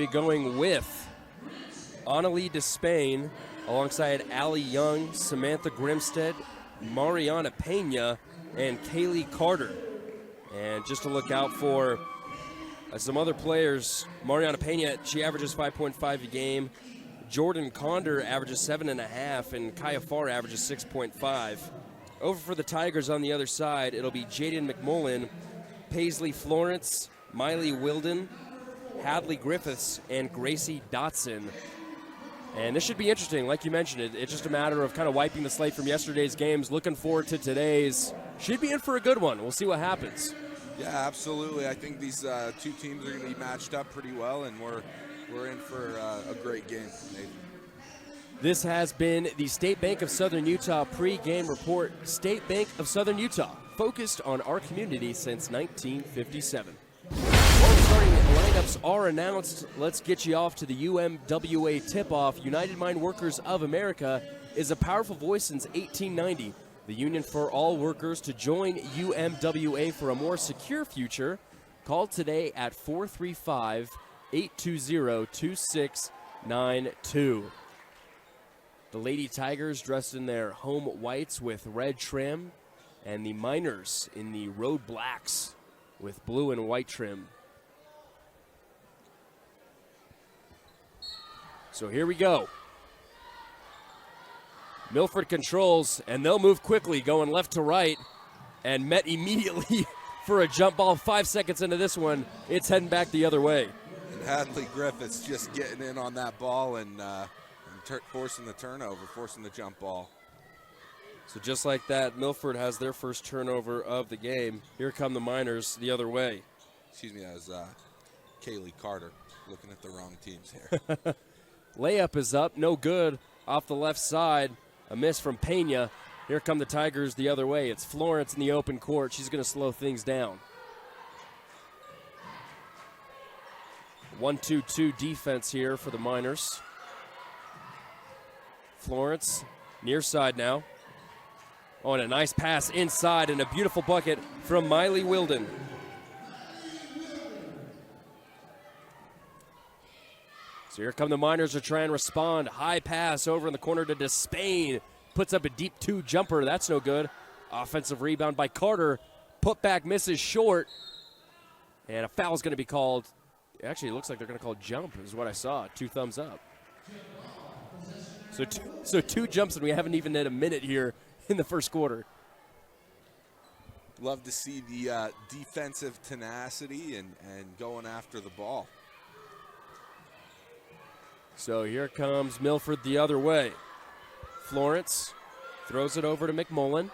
to be going with Annalie Despain alongside Allie Young, Samantha Grimstead, Mariana Pena, and Kaylee Carter. And just to look out for some other players, Mariana Pena, she averages 5.5 a game. Jordan Condor averages 7.5, and Kaya Farr averages 6.5. Over for the Tigers on the other side, it'll be Jaden McMullen, Paisley Florence, Miley Wilden, Hadley Griffiths, and Gracie Dotson. And this should be interesting. Like you mentioned, it's just a matter of kind of wiping the slate from yesterday's games, looking forward to today's. Should be in for a good one. We'll see what happens. Yeah, absolutely. I think these two teams are going to be matched up pretty well, and we're in for a great game, Nathan. This has been the State Bank of Southern Utah pre-game report. State Bank of Southern Utah, focused on our community since 1957. Well, starting lineups are announced. Let's get you off to the UMWA tip-off. United Mine Workers of America is a powerful voice since 1890. The union for all workers to join UMWA for a more secure future. Call today at 435-820-2692. The Lady Tigers dressed in their home whites with red trim, and the Miners in the road blacks with blue and white trim. So here we go. Milford controls, and they'll move quickly, going left to right, and met immediately for a jump ball. 5 seconds into this one, it's heading back the other way. And Hadley Griffiths just getting in on that ball and forcing the turnover, forcing the jump ball. So just like that, Milford has their first turnover of the game. Here come the Miners the other way. Excuse me, that was Kaylee Carter, looking at the wrong teams here. Layup is up, no good, off the left side. A miss from Pena. Here come the Tigers the other way. It's Florence in the open court. She's going to slow things down. 1-2-2 defense here for the Miners. Florence, near side now. Oh, and a nice pass inside and a beautiful bucket from Miley Wilden. So here come the Miners to try and respond. High pass over in the corner to Despain. Puts up a deep two jumper. That's no good. Offensive rebound by Carter. Put back misses short. And a foul is going to be called. Actually, it looks like they're going to call jump is what I saw. 2 thumbs up. So two jumps, and we haven't even had a minute here in the first quarter. Love to see the defensive tenacity and going after the ball. So here comes Milford the other way. Florence throws it over to McMullen.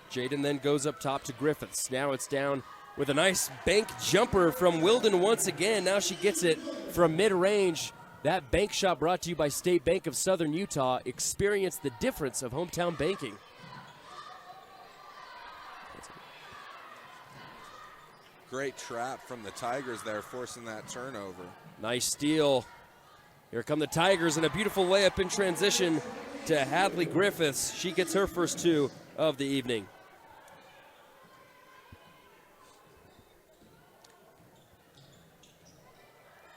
Jaden then goes up top to Griffiths. Now it's down with a nice bank jumper from Wilden once again. Now she gets it from mid-range. That bank shot brought to you by State Bank of Southern Utah. Experience the difference of hometown banking. Great trap from the Tigers there, forcing that turnover. Nice steal. Here come the Tigers, and a beautiful layup in transition to Hadley Griffiths. She gets her first 2 of the evening.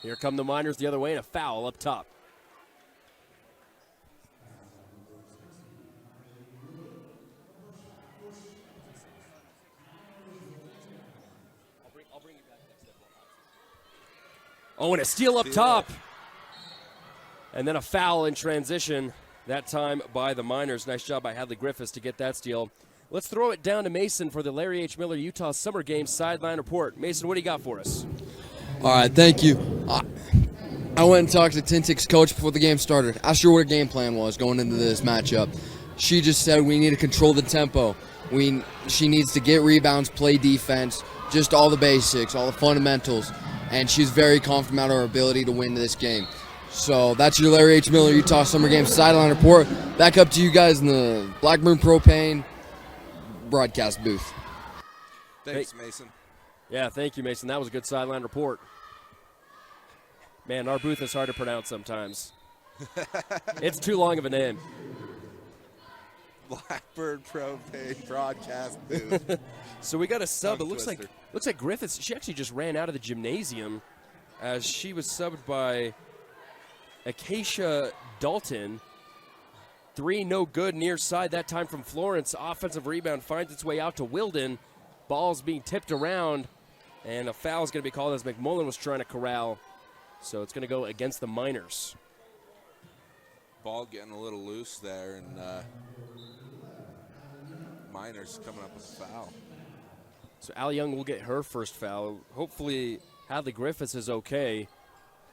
Here come the Miners the other way, and a foul up top. Oh, and a steal up top. And then a foul in transition, that time by the Miners. Nice job by Hadley Griffiths to get that steal. Let's throw it down to Mason for the Larry H. Miller Utah Summer Games sideline report. Mason, what do you got for us? All right, thank you. I went and talked to Tintic's coach before the game started. Asked her what her game plan was going into this matchup. She just said we need to control the tempo. She needs to get rebounds, play defense, just all the basics, all the fundamentals. And she's very confident about her ability to win this game. So that's your Larry H. Miller Utah Summer Games sideline report. Back up to you guys in the Blackburn Propane broadcast booth. Thanks, Mason. Yeah, thank you, Mason. That was a good sideline report. Man, our booth is hard to pronounce sometimes. It's too long of a name. Blackbird Propane broadcast booth. So we got a sub. It looks like Griffiths. She actually just ran out of the gymnasium as she was subbed by Acacia Dalton. 3 no good near side that time from Florence. Offensive rebound finds its way out to Wilden. Ball's being tipped around, and a foul is going to be called as McMullen was trying to corral. So it's going to go against the Miners. Ball getting a little loose there, and Miners coming up with a foul. So Allie Young will get her first foul. Hopefully Hadley Griffiths is okay.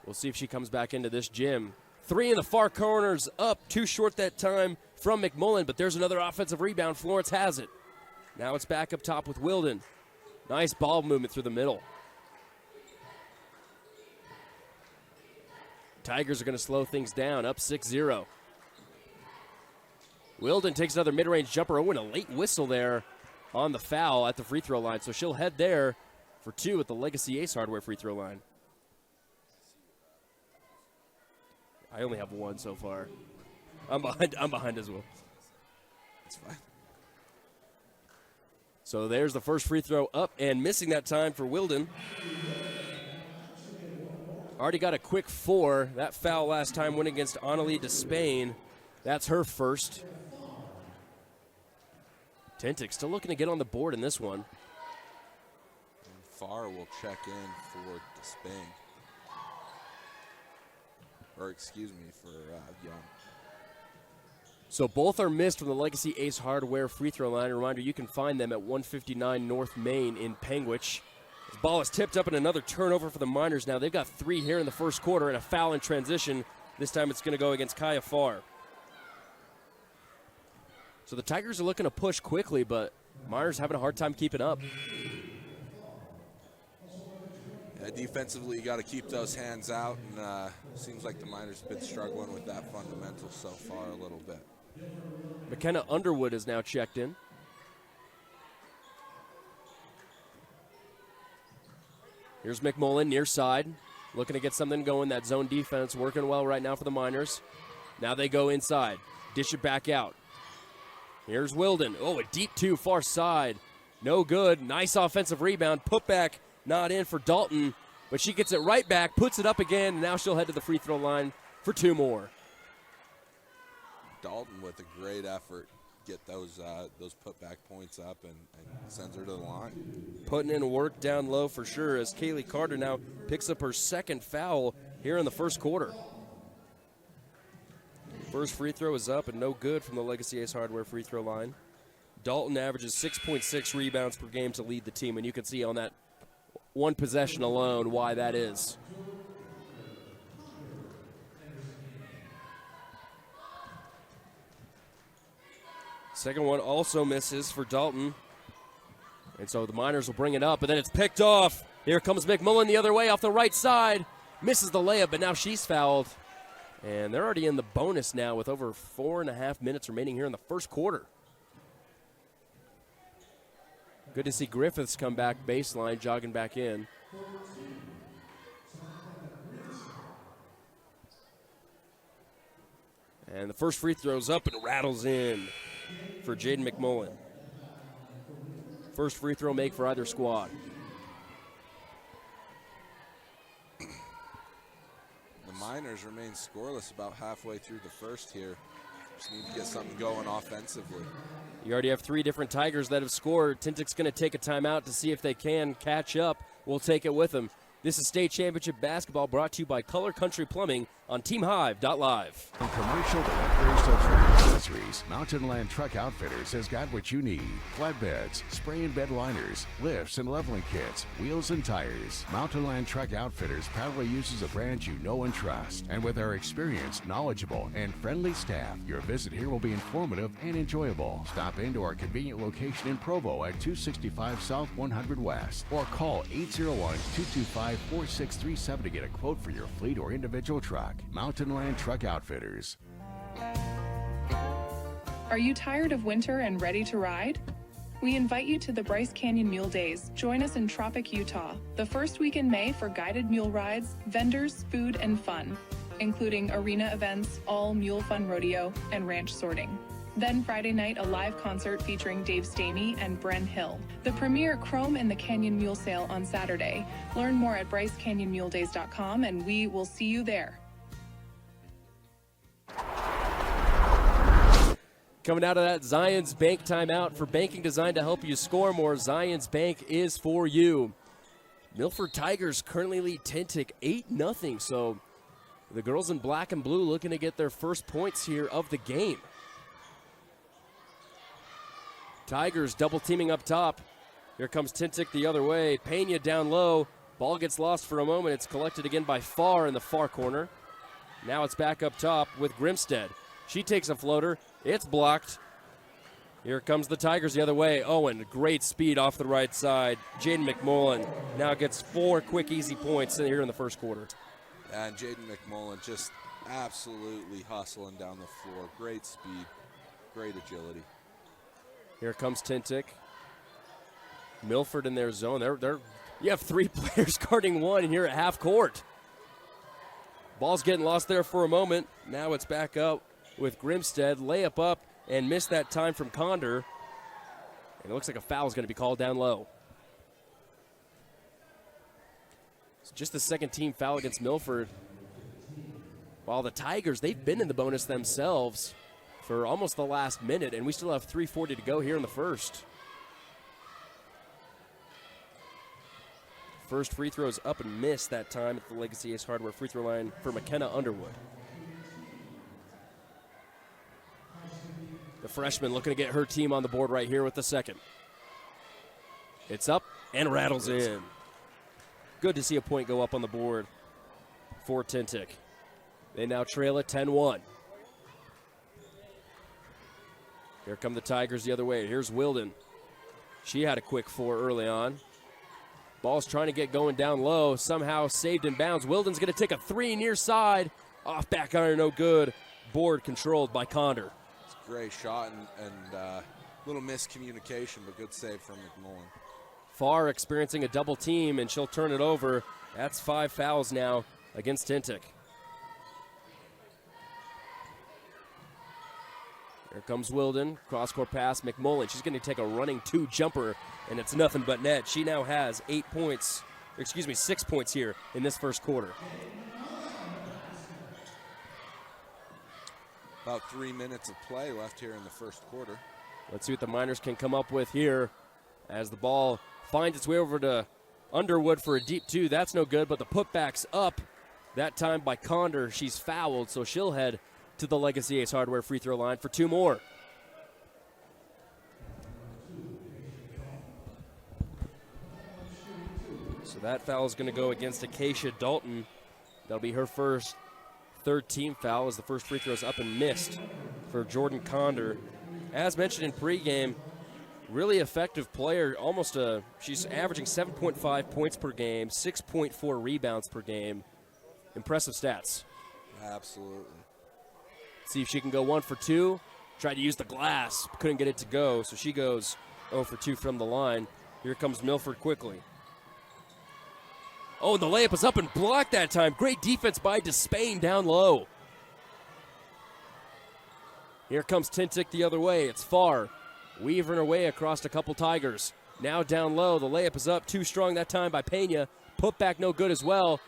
We'll see if she comes back into this gym. 3 in the far corners up, too short that time from McMullen, but there's another offensive rebound. Florence has it. Now it's back up top with Wilden. Nice ball movement through the middle. Tigers are going to slow things down, up 6-0. Wilden takes another mid-range jumper. Oh, and a late whistle there on the foul at the free throw line. So she'll head there for 2 at the Legacy Ace Hardware free throw line. I only have 1 so far. I'm behind as well. That's fine. So there's the first free throw up and missing that time for Wilden. Already got a quick 4. That foul last time went against Annalise Despain. That's her first. Tintic still looking to get on the board in this one. And Farr will check in for Despain. Or excuse me, for Young. So both are missed from the Legacy Ace Hardware free throw line. A reminder, you can find them at 159 North Main in Panguitch. This ball is tipped up and another turnover for the Miners now. They've got 3 here in the first quarter and a foul in transition. This time it's going to go against Kaya Farr. So the Tigers are looking to push quickly, but Miners having a hard time keeping up. Defensively, you got to keep those hands out, and seems like the Miners have been struggling with that fundamental so far a little bit. McKenna Underwood is now checked in. Here's McMullen near side, looking to get something going. That zone defense working well right now for the Miners. Now they go inside, dish it back out. Here's Wilden. Oh, a deep 2 far side. No good. Nice offensive rebound. Put back. Not in for Dalton, but she gets it right back, puts it up again, and now she'll head to the free throw line for 2 more. Dalton with a great effort get those putback points up and sends her to the line. Putting in work down low for sure as Kaylee Carter now picks up her second foul here in the first quarter. First free throw is up and no good from the Legacy Ace Hardware free throw line. Dalton averages 6.6 rebounds per game to lead the team, and you can see on that one possession alone why that is. Second one also misses for Dalton. And so the Miners will bring it up, but then it's picked off. Here comes McMullen the other way off the right side. Misses the layup, but now she's fouled. And they're already in the bonus now with over 4.5 minutes remaining here in the first quarter. Good to see Griffiths come back baseline, jogging back in. And the first free throw's up and rattles in for Jaden McMullen. First free throw make for either squad. The Miners remain scoreless about halfway through the first here. Just need to get something going offensively. You already have 3 different Tigers that have scored. Tintic's going to take a timeout to see if they can catch up. We'll take it with them. This is State Championship Basketball brought to you by Color Country Plumbing on TeamHive.live. From commercial to recreational truck accessories, Mountain Land Truck Outfitters has got what you need. Flatbeds, spray and bed liners, lifts and leveling kits, wheels and tires. Mountain Land Truck Outfitters proudly uses a brand you know and trust. And with our experienced, knowledgeable, and friendly staff, your visit here will be informative and enjoyable. Stop into our convenient location in Provo at 265 South 100 West or call 801-225-4637 to get a quote for your fleet or individual truck. Mountain Land Truck Outfitters. Are you tired of winter and ready to ride? We invite you to the Bryce Canyon Mule Days. Join us in Tropic, Utah, the first week in May for guided mule rides, vendors, food, and fun, including arena events, all mule fun rodeo, and ranch sorting. Then Friday night, a live concert featuring Dave Stamey and Bren Hill. The premier Chrome and the Canyon Mule Sale on Saturday. Learn more at BryceCanyonMuleDays.com, and we will see you there. Coming out of that Zions Bank timeout, for banking designed to help you score more, Zions Bank is for you. Milford Tigers currently lead Tintic 8-0, so the girls in black and blue looking to get their first points here of the game. Tigers double teaming up top. Here comes Tintic the other way. Pena down low. Ball gets lost for a moment. It's collected again by Farr in the far corner. Now it's back up top with Grimstead. She takes a floater. It's blocked. Here comes the Tigers the other way. Owen, great speed off the right side. Jaden McMullen now gets 4 quick, easy points here in the first quarter. And Jaden McMullen just absolutely hustling down the floor. Great speed, great agility. Here comes Tintic. Milford in their zone. You have 3 players guarding 1 here at half court. Ball's getting lost there for a moment. Now it's back up with Grimstead. Layup up and missed that time from Condor. And it looks like a foul is going to be called down low. It's just the second team foul against Milford. While the Tigers, they've been in the bonus themselves for almost the last minute, and we still have 3:40 to go here in the first. First free throws up and missed that time at the Legacy Ace Hardware free throw line for McKenna Underwood. The freshman looking to get her team on the board right here with the second. It's up and rattles in. Good to see a point go up on the board for Tintic. They now trail at 10-1. Here come the Tigers the other way. Here's Wilden. She had a quick 4 early on. Ball's trying to get going down low. Somehow saved in bounds. Wilden's going to take a 3 near side. Off back iron, no good. Board controlled by Condor. It's a great shot and little miscommunication, but good save from McMullen. Farr experiencing a double team, and she'll turn it over. That's 5 fouls now against Tintic. Here comes Wilden. Cross-court pass, McMullen. She's going to take a running 2 jumper, and it's nothing but net. She now has 6 points here in this first quarter. About 3 minutes of play left here in the first quarter. Let's see what the Miners can come up with here as the ball finds its way over to Underwood for a deep 2. That's no good, but the putback's up. That time by Condor. She's fouled, so she'll head to the Legacy Ace Hardware free throw line for 2 more. So that foul is going to go against Acacia Dalton. That'll be her first 3rd team foul as the first free throw is up and missed for Jordan Condor. As mentioned in pregame, really effective player. She's averaging 7.5 points per game, 6.4 rebounds per game. Impressive stats. Absolutely. See if she can go 1 for 2. Tried to use the glass, couldn't get it to go, so she goes 0 for 2 from the line. Here comes Milford quickly. Oh, and the layup is up and blocked that time. Great defense by Despain down low. Here comes Tintic the other way. It's Farr. Weaving her way across a couple Tigers. Now down low. The layup is up. Too strong that time by Pena. Put back no good as well.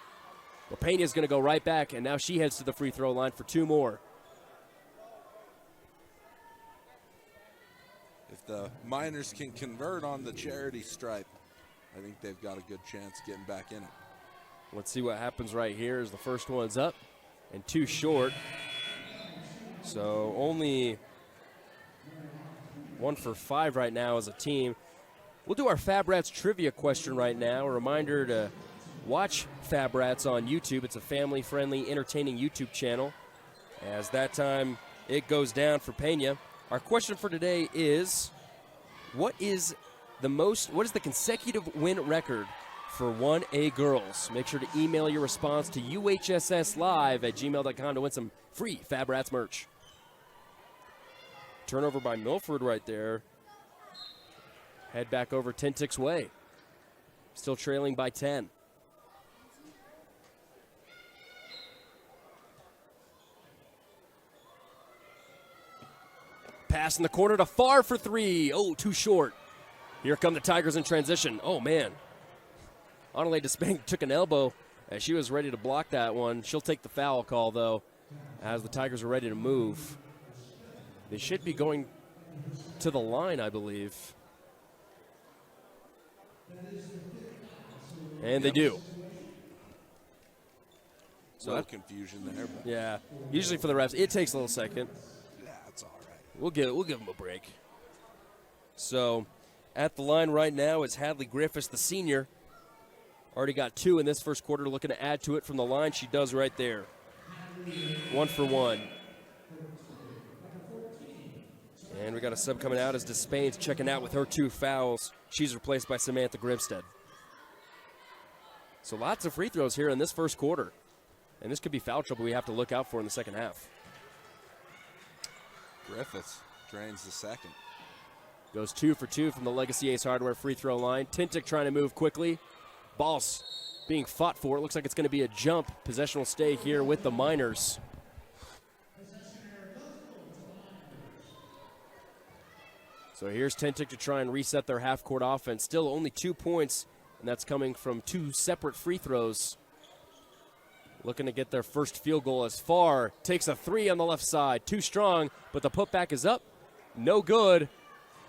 But Pena's going to go right back, and now she heads to the free throw line for 2 more. If the Miners can convert on the charity stripe, I think they've got a good chance getting back in it. Let's see what happens right here as the first one's up and 2 short. So only 1 for 5 right now as a team. We'll do our Fab Rats trivia question right now. A reminder to watch Fab Rats on YouTube. It's a family-friendly, entertaining YouTube channel. As that time it goes down for Pena. Our question for today is, what is the consecutive win record for 1A girls? Make sure to email your response to uhsslive@gmail.com to win some free Fab Rats merch. Turnover by Milford right there. Head back over Tintic's way. Still trailing by 10. pass in the corner to Farr for three. Oh, too short. Here come the Tigers in transition. Oh, man. Annalee Despang took an elbow as she was ready to block that one. She'll take the foul call, though, as the Tigers are ready to move. They should be going to the line, I believe. And they do. So a little confusion there. But yeah, usually for the refs, it takes a little second. yeah, it's all right. We'll give them a break. So, at the line right now is Hadley Griffiths, the senior. Already got 2 in this first quarter, looking to add to it from the line. She does right there. 1 for 1. And we got a sub coming out as Despain's checking out with her 2 fouls. She's replaced by Samantha Grimstead. So lots of free throws here in this first quarter. And this could be foul trouble we have to look out for in the second half. Griffiths drains the second. Goes 2 for 2 from the Legacy Ace Hardware free throw line. Tintic trying to move quickly. Ball's being fought for. It looks like it's going to be a jump. Possession will stay here with the Miners. So here's Tintic to try and reset their half-court offense. Still only 2 points, and that's coming from 2 separate free throws. Looking to get their first field goal as Farr. Takes a 3 on the left side. Too strong, but the putback is up. No good.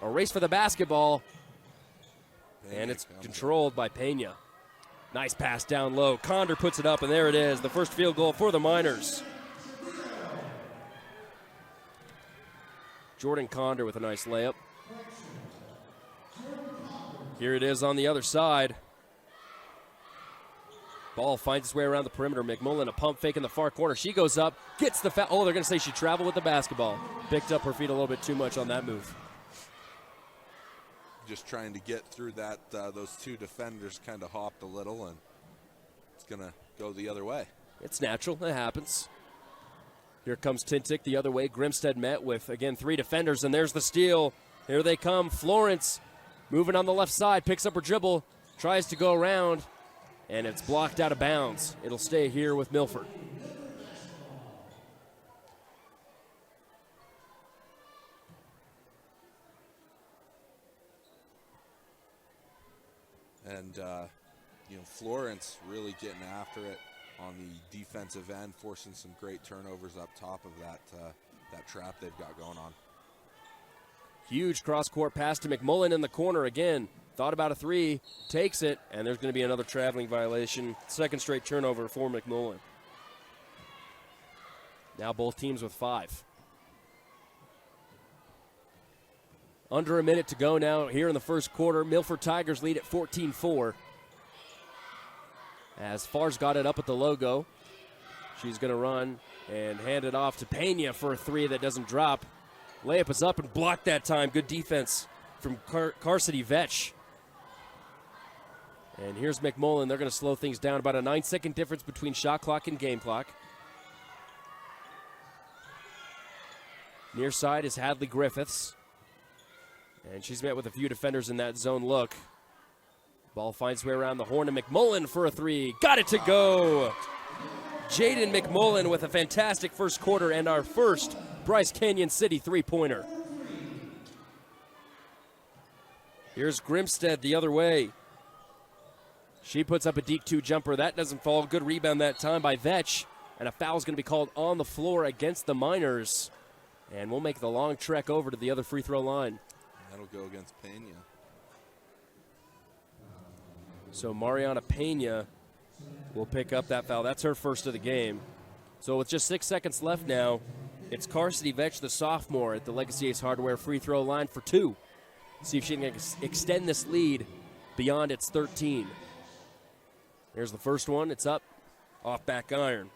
A race for the basketball. And it's controlled by Pena. Nice pass down low. Condor puts it up, and there it is. The first field goal for the Miners. Jordan Condor with a nice layup. Here it is on the other side. Ball finds its way around the perimeter. McMullen, a pump fake in the far corner. She goes up, gets the foul. Oh, they're going to say she traveled with the basketball. Picked up her feet a little bit too much on that move. Just trying to get through that. Those 2 defenders kind of hopped a little, and it's going to go the other way. It's natural. It happens. Here comes Tintic the other way. Grimstead met with, again, 3 defenders, and there's the steal. Here they come. Florence moving on the left side, picks up her dribble, tries to go around, and it's blocked out of bounds. It'll stay here with Milford. And, Florence really getting after it on the defensive end, forcing some great turnovers up top of that trap they've got going on. Huge cross-court pass to McMullen in the corner again. Thought about a 3, takes it, and there's going to be another traveling violation. Second straight turnover for McMullen. Now both teams with 5. Under a minute to go now here in the first quarter. Milford Tigers lead at 14-4. As Farr's got it up at the logo. She's going to run and hand it off to Pena for a 3 that doesn't drop. Layup is up and blocked that time. Good defense from Carsity Vetch. And here's McMullen. They're going to slow things down. About a 9-second difference between shot clock and game clock. Near side is Hadley Griffiths. And she's met with a few defenders in that zone look. Ball finds its way around the horn, and McMullen for a 3. Got it to go. Jaden McMullen with a fantastic first quarter and our first Bryce Canyon City 3-pointer. Here's Grimstead the other way. She puts up a deep 2 jumper. That doesn't fall. Good rebound that time by Vetch. And a foul is going to be called on the floor against the Miners. And we'll make the long trek over to the other free throw line. That'll go against Pena. So Mariana Pena will pick up that foul. That's her first of the game. So with just 6 seconds left now, it's Carsity Vetch, the sophomore, at the Legacy Ace Hardware free throw line for 2. See if she can extend this lead beyond its 13. Here's the first one. It's up. Off back iron.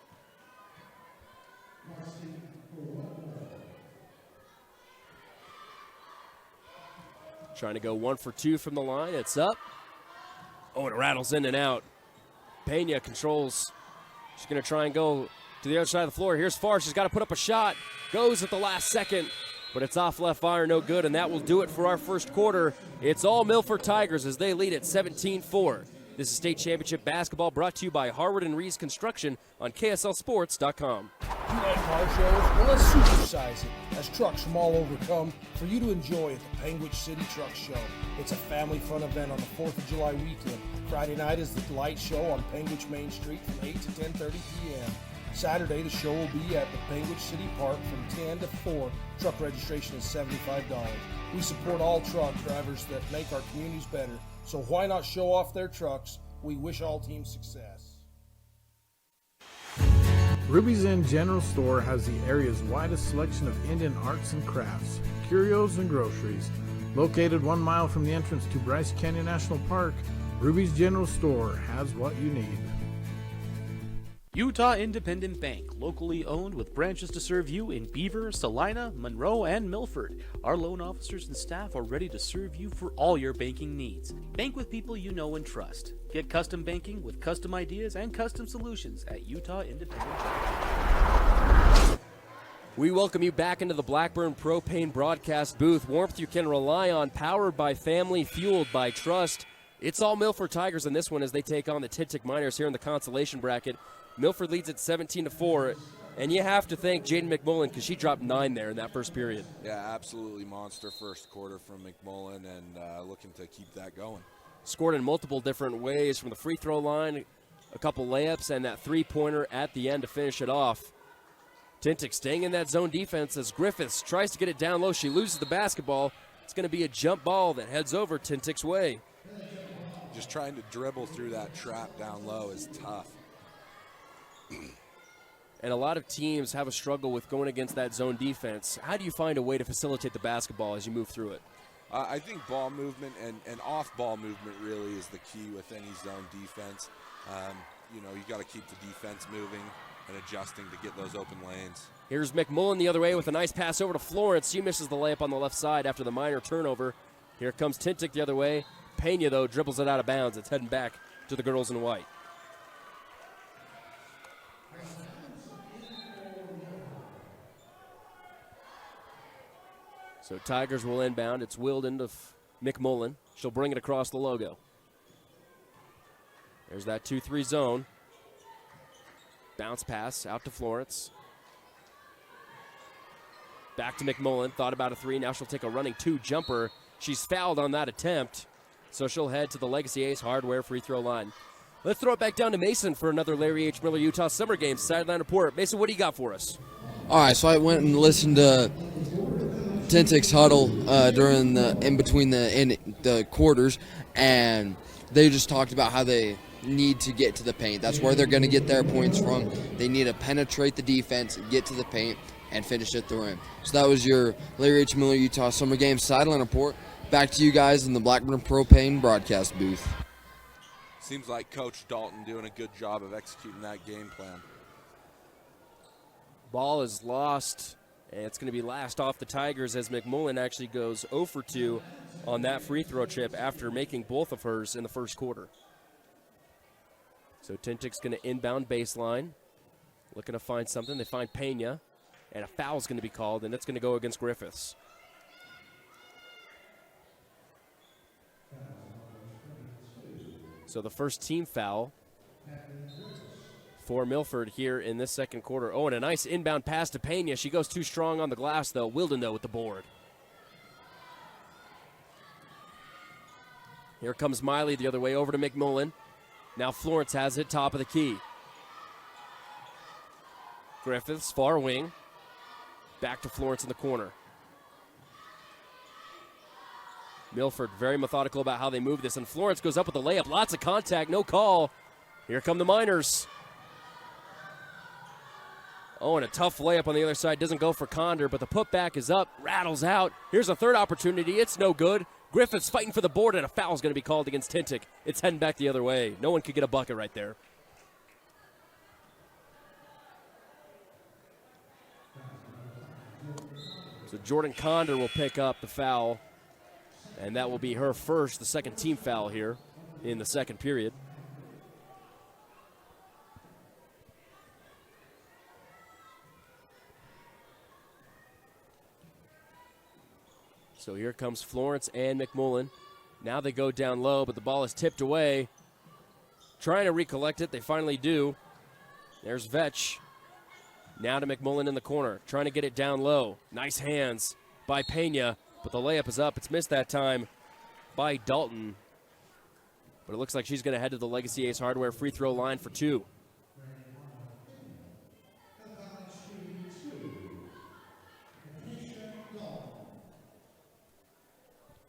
Trying to go 1 for 2 from the line. It's up. Oh, it rattles in and out. Pena controls. She's going to try and go to the other side of the floor. Here's Farr. She's got to put up a shot. Goes at the last second, but it's off left iron, no good, and that will do it for our first quarter. It's all Milford Tigers as they lead at 17-4. This is state championship basketball brought to you by Harwood and Rees Construction on KSLSports.com. You like car shows? Well, let's supersize it as trucks from all over come for you to enjoy at the Panguitch City Truck Show. It's a family fun event on the 4th of July weekend. Friday night is the light show on Panguitch Main Street from 8 to 10:30 p.m. Saturday, the show will be at the Panguitch City Park from 10 to 4. Truck registration is $75. We support all truck drivers that make our communities better, so why not show off their trucks? We wish all teams success. Ruby's Inn General Store has the area's widest selection of Indian arts and crafts, curios, and groceries. Located 1 mile from the entrance to Bryce Canyon National Park, Ruby's General Store has what you need. Utah Independent Bank, locally owned with branches to serve you in Beaver, Salina, Monroe, and Milford. Our loan officers and staff are ready to serve you for all your banking needs. Bank with people you know and trust. Get custom banking with custom ideas and custom solutions at Utah Independent Bank. We welcome you back into the Blackburn Propane broadcast booth. Warmth you can rely on, powered by family, fueled by trust. It's all Milford Tigers in this one as they take on the Tintic Miners here in the consolation bracket. Milford leads at 17-4, and you have to thank Jaden McMullen because she dropped 9 there in that first period. Yeah, absolutely monster first quarter from McMullen, and looking to keep that going. Scored in multiple different ways from the free throw line, a couple layups, and that three-pointer at the end to finish it off. Tintic staying in that zone defense as Griffiths tries to get it down low. She loses the basketball. It's going to be a jump ball that heads over Tintic's way. Just trying to dribble through that trap down low is tough. And a lot of teams have a struggle with going against that zone defense. How do you find a way to facilitate the basketball as you move through it? I think ball movement and off-ball movement really is the key with any zone defense. You got to keep the defense moving and adjusting to get those open lanes. Here's McMullen the other way with a nice pass over to Florence. She misses the layup on the left side after the minor turnover. Here comes Tintic the other way. Pena, though, dribbles it out of bounds. It's heading back to the girls in white. So Tigers will inbound. It's willed into McMullen. She'll bring it across the logo. There's that 2-3 zone. Bounce pass out to Florence. Back to McMullen. Thought about a 3. Now she'll take a running 2 jumper. She's fouled on that attempt. So she'll head to the Legacy Ace Hardware free throw line. Let's throw it back down to Mason for another Larry H. Miller Utah Summer Games sideline report. Mason, what do you got for us? All right, so I went and listened to Tintic's huddle during in between the quarters, and they just talked about how they need to get to the paint. That's where they're going to get their points from. They need to penetrate the defense, get to the paint, and finish at the rim. So that was your Larry H. Miller Utah Summer Games sideline report. Back to you guys in the Blackburn Propane broadcast booth. Seems like Coach Dalton doing a good job of executing that game plan. Ball is lost, and it's going to be last off the Tigers as McMullen actually goes 0 for 2 on that free throw trip after making both of hers in the first quarter. So Tintic's going to inbound baseline, looking to find something. They find Pena, and a foul's going to be called, and it's going to go against Griffiths. So the first team foul for Milford here in this second quarter. Oh, and a nice inbound pass to Pena. She goes too strong on the glass, though. Wildenow with the board. Here comes Miley the other way over to McMullen. Now Florence has it, top of the key. Griffiths, far wing. Back to Florence in the corner. Milford very methodical about how they move this, and Florence goes up with the layup. Lots of contact, no call. Here come the Miners. Oh, and a tough layup on the other side. Doesn't go for Condor, but the putback is up, rattles out. Here's a third opportunity. It's no good. Griffiths fighting for the board, and a foul's going to be called against Tintic. It's heading back the other way. No one could get a bucket right there. So Jordan Condor will pick up the foul, and that will be her first, the second team foul here in the second period. So here comes Florence and McMullen. Now they go down low, but the ball is tipped away. trying to recollect it. They finally do. There's Vetch. Now to McMullen in the corner, trying to get it down low. Nice hands by Pena, but the layup is up. It's missed that time by Dalton. But it looks like she's going to head to the Legacy Ace Hardware free throw line for 2.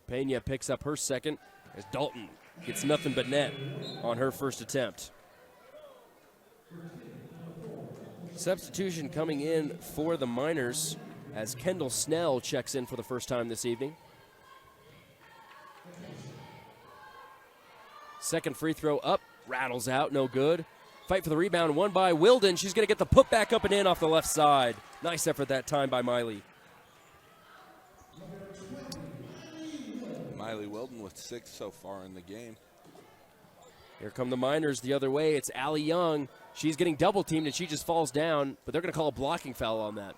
Pena picks up her second as Dalton gets nothing but net on her first attempt. Substitution coming in for the Miners as Kendall Snell checks in for the first time this evening. Second free throw up, rattles out, no good. Fight for the rebound, won by Wilden. She's going to get the putback up and in off the left side. Nice effort that time by Miley. Miley Wilden with 6 so far in the game. Here come the Miners the other way. It's Allie Young. She's getting double teamed and she just falls down, but they're going to call a blocking foul on that.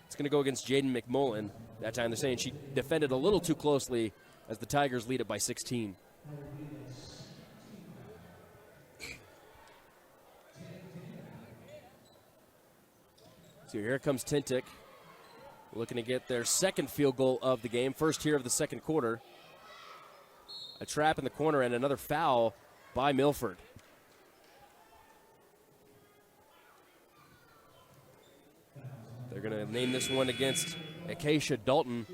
It's going to go against Jaden McMullen. That time they're saying she defended a little too closely as the Tigers lead it by 16. So here comes Tintic, looking to get their second field goal of the game, first here of the second quarter. A trap in the corner and another foul by Milford. They're going to name this one against Acacia Dalton.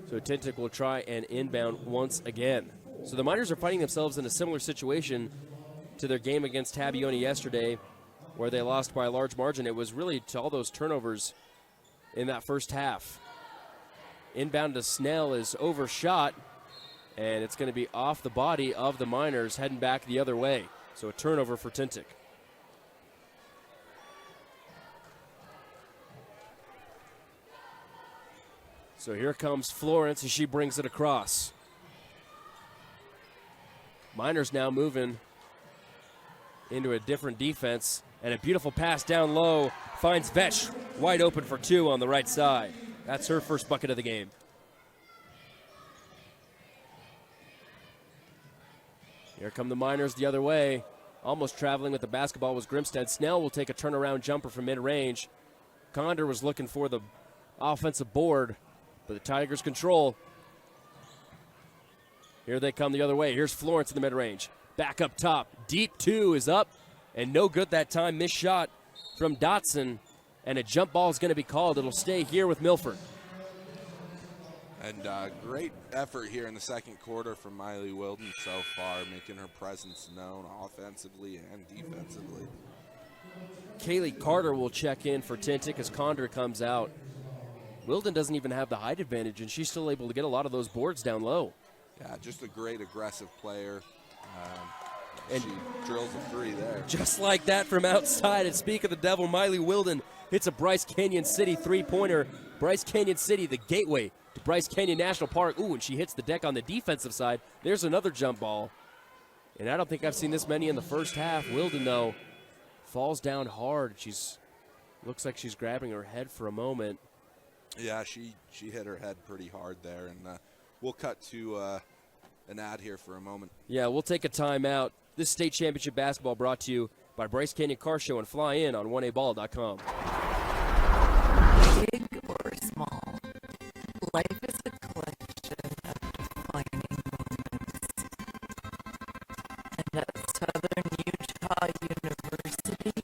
So Tintic will try and inbound once again. So the Miners are finding themselves in a similar situation to their game against Tabioni yesterday, where they lost by a large margin. It was really to all those turnovers in that first half. Inbound to Snell is overshot, and it's going to be off the body of the Miners, heading back the other way. So a turnover for Tintic. So here comes Florence as she brings it across. Miners now moving into a different defense, and a beautiful pass down low finds Vetch wide open for 2 on the right side. That's her first bucket of the game. Here come the Miners the other way. Almost traveling with the basketball was Grimstead. Snell will take a turnaround jumper from mid-range. Condor was looking for the offensive board, but the Tigers control. Here they come the other way. Here's Florence in the mid-range. Back up top. Deep 2 is up, and no good that time. Missed shot from Dotson, and a jump ball is going to be called. It'll stay here with Milford. And great effort here in the second quarter from Miley Wilden so far, making her presence known offensively and defensively. Kaylee Carter will check in for Tintic as Condor comes out. Wilden doesn't even have the height advantage, and she's still able to get a lot of those boards down low. Yeah, just a great aggressive player. And she drills a 3 there. Just like that from outside. And speak of the devil, Miley Wilden hits a Bryce Canyon City three-pointer. Bryce Canyon City, the gateway to Bryce Canyon National Park. Ooh, and she hits the deck on the defensive side. There's another jump ball. And I don't think I've seen this many in the first half. Wilden, though, falls down hard. Looks like she's grabbing her head for a moment. Yeah, she hit her head pretty hard there. And we'll cut to an ad here for a moment. Yeah, we'll take a timeout. This state championship basketball brought to you by Bryce Canyon Car Show, and fly in on 1aball.com. Big or small, life is a collection of defining moments. And at Southern Utah University,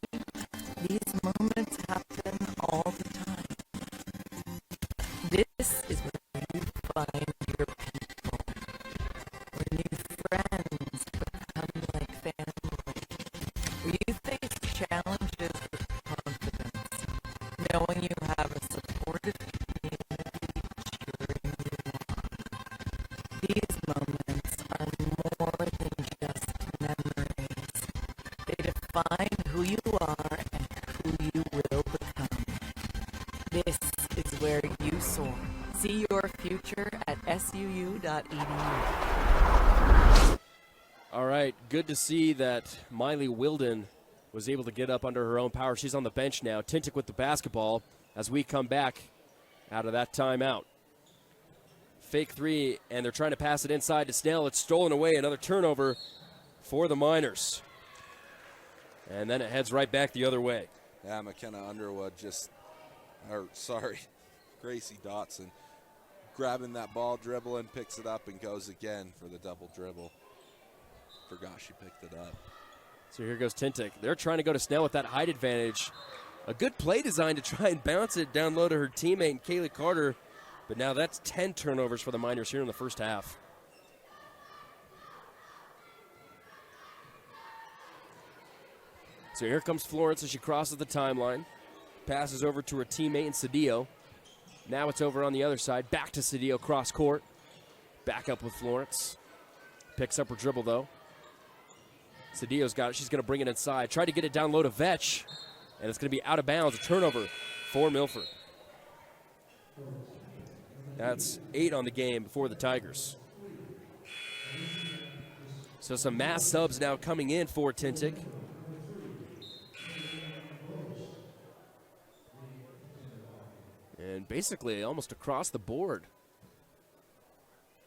these moments happen all the time. This is where you find your people, where new friends become like family, where you face challenges with confidence, knowing you have a supportive community cheering you on. These moments are more than just memories. They define who you are and who you will become. This is where you soar. See your future at suu.edu. All right, good to see that Miley Wilden was able to get up under her own power. She's on the bench now. Tintic with the basketball as we come back out of that timeout. Fake three, and they're trying to pass it inside to Snell. It's stolen away. Another turnover for the Miners. And then it heads right back the other way. Yeah, McKenna Underwood Gracie Dotson grabbing that ball, dribbling, picks it up, and goes again for the double dribble. Forgot she picked it up. So here goes Tintic. They're trying to go to Snell with that height advantage. A good play design to try and bounce it down low to her teammate, Kaylee Carter. But now that's 10 turnovers for the Miners here in the first half. So here comes Florence as she crosses the timeline. Passes over to her teammate in Cedillo. Now it's over on the other side. Back to Cedillo, cross court. Back up with Florence. Picks up her dribble, though. Cedillo's got it. She's going to bring it inside. Try to get it down low to Vetch. And it's going to be out of bounds. A turnover for Milford. That's 8 on the game for the Tigers. So some mass subs now coming in for Tintic. And basically almost across the board.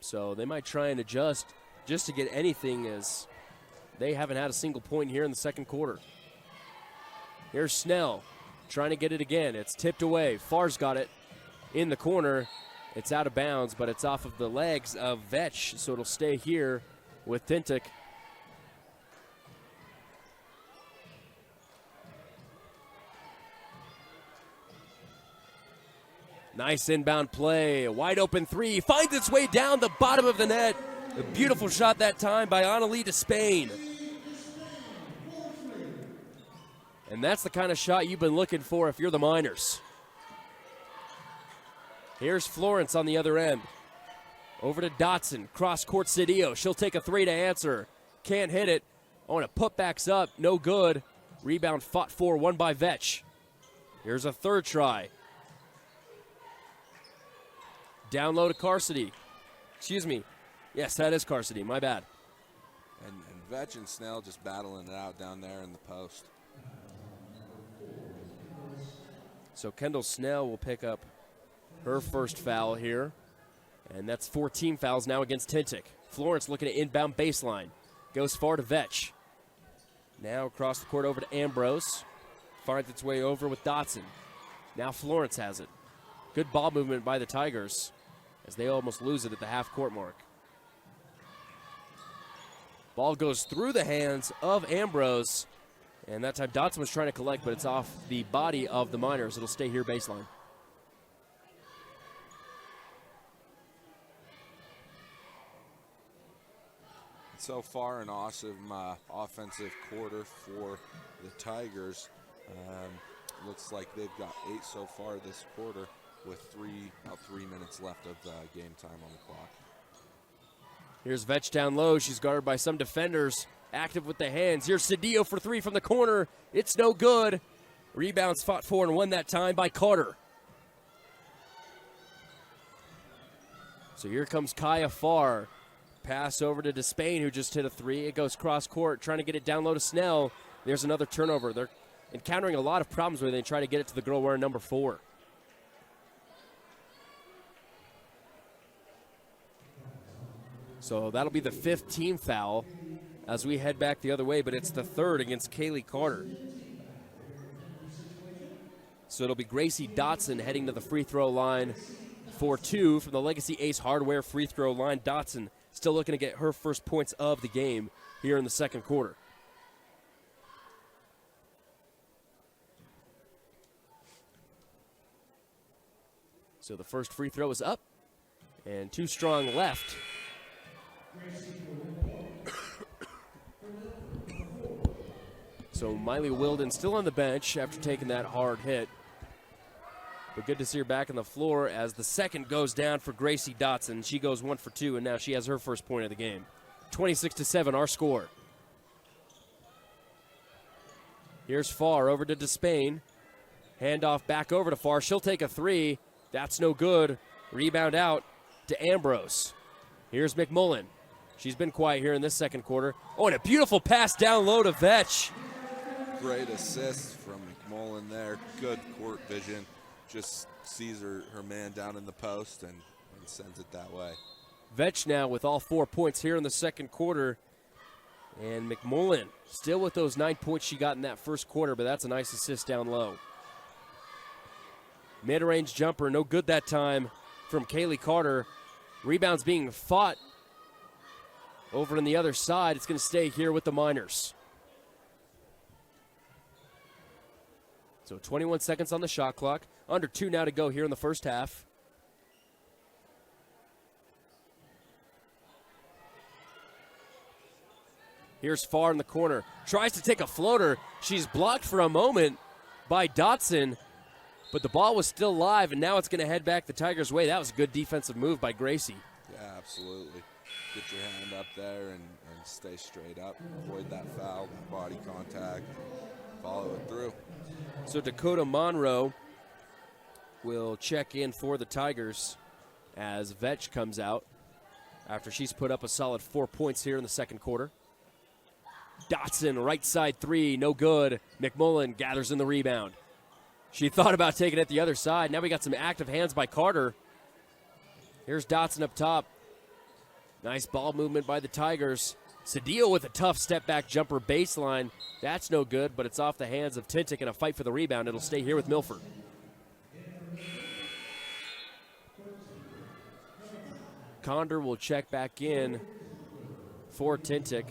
So they might try and adjust just to get anything, as they haven't had a single point here in the second quarter. Here's Snell trying to get it again. It's tipped away. Farr's got it in the corner. It's out of bounds, but it's off of the legs of Vetch, so it'll stay here with Tintic. Nice inbound play. A wide open three. Finds its way down the bottom of the net. A beautiful shot that time by Annalise Despain. And that's the kind of shot you've been looking for if you're the Miners. Here's Florence on the other end. Over to Dotson. Cross court Cedillo. She'll take a three to answer. Can't hit it. Oh, and a putback's up. No good. Rebound fought for. Won by Vetch. Here's a third try. Down low to Carsity. Excuse me. Yes, that is Carsity. My bad. And Vetch and Snell just battling it out down there in the post. So Kendall Snell will pick up her first foul here. And that's 14 fouls now against Tintic. Florence looking at inbound baseline. Goes far to Vetch. Now across the court over to Ambrose. Finds its way over with Dotson. Now Florence has it. Good ball movement by the Tigers as they almost lose it at the half-court mark. Ball goes through the hands of Ambrose, and that time Dotson was trying to collect, but it's off the body of the Miners. It'll stay here baseline. So far, an awesome offensive quarter for the Tigers. Looks like they've got 8 so far this quarter, with about 3 minutes left of game time on the clock. Here's Vetch down low. She's guarded by some defenders. Active with the hands. Here's Cedillo for three from the corner. It's no good. Rebounds fought for and won that time by Carter. So here comes Kaya Farr. Pass over to Despain, who just hit a three. It goes cross court, trying to get it down low to Snell. There's another turnover. They're encountering a lot of problems when they try to get it to the girl wearing number 4. So that'll be the 5th team foul as we head back the other way, but it's the 3rd against Kaylee Carter. So it'll be Gracie Dotson heading to the free throw line for 2 from the Legacy Ace Hardware free throw line. Dotson still looking to get her first points of the game here in the second quarter. So the first free throw is up, and 2 strong left. So Miley Wilden still on the bench after taking that hard hit. But good to see her back on the floor as the second goes down for Gracie Dotson. She goes 1 for 2, and now she has her first point of the game. 26-7, our score. Here's Farr over to Despain. Handoff back over to Farr. She'll take a three. That's no good. Rebound out to Ambrose. Here's McMullen. She's been quiet here in this second quarter. Oh, and a beautiful pass down low to Vetch. Great assist from McMullen there. Good court vision. Just sees her man down in the post and sends it that way. Vetch now with all 4 points here in the second quarter. And McMullen still with those 9 points she got in that first quarter, but that's a nice assist down low. Mid-range jumper, no good that time from Kaylee Carter. Rebounds being fought over on the other side. It's going to stay here with the Miners. So 21 seconds on the shot clock. Under 2 now to go here in the first half. Here's Farr in the corner. Tries to take a floater. She's blocked for a moment by Dotson, but the ball was still live, and now it's going to head back the Tigers' way. That was a good defensive move by Gracie. Yeah, absolutely. Get your hand up there and stay straight up. Avoid that foul, that body contact. Follow it through. So Dakota Monroe will check in for the Tigers as Vetch comes out after she's put up a solid 4 points here in the second quarter. Dotson, right side three, no good. McMullen gathers in the rebound. She thought about taking it the other side. Now we got some active hands by Carter. Here's Dotson up top. Nice ball movement by the Tigers. Cedillo with a tough step-back jumper baseline. That's no good, but it's off the hands of Tintic in a fight for the rebound. It'll stay here with Milford. Condor will check back in for Tintic,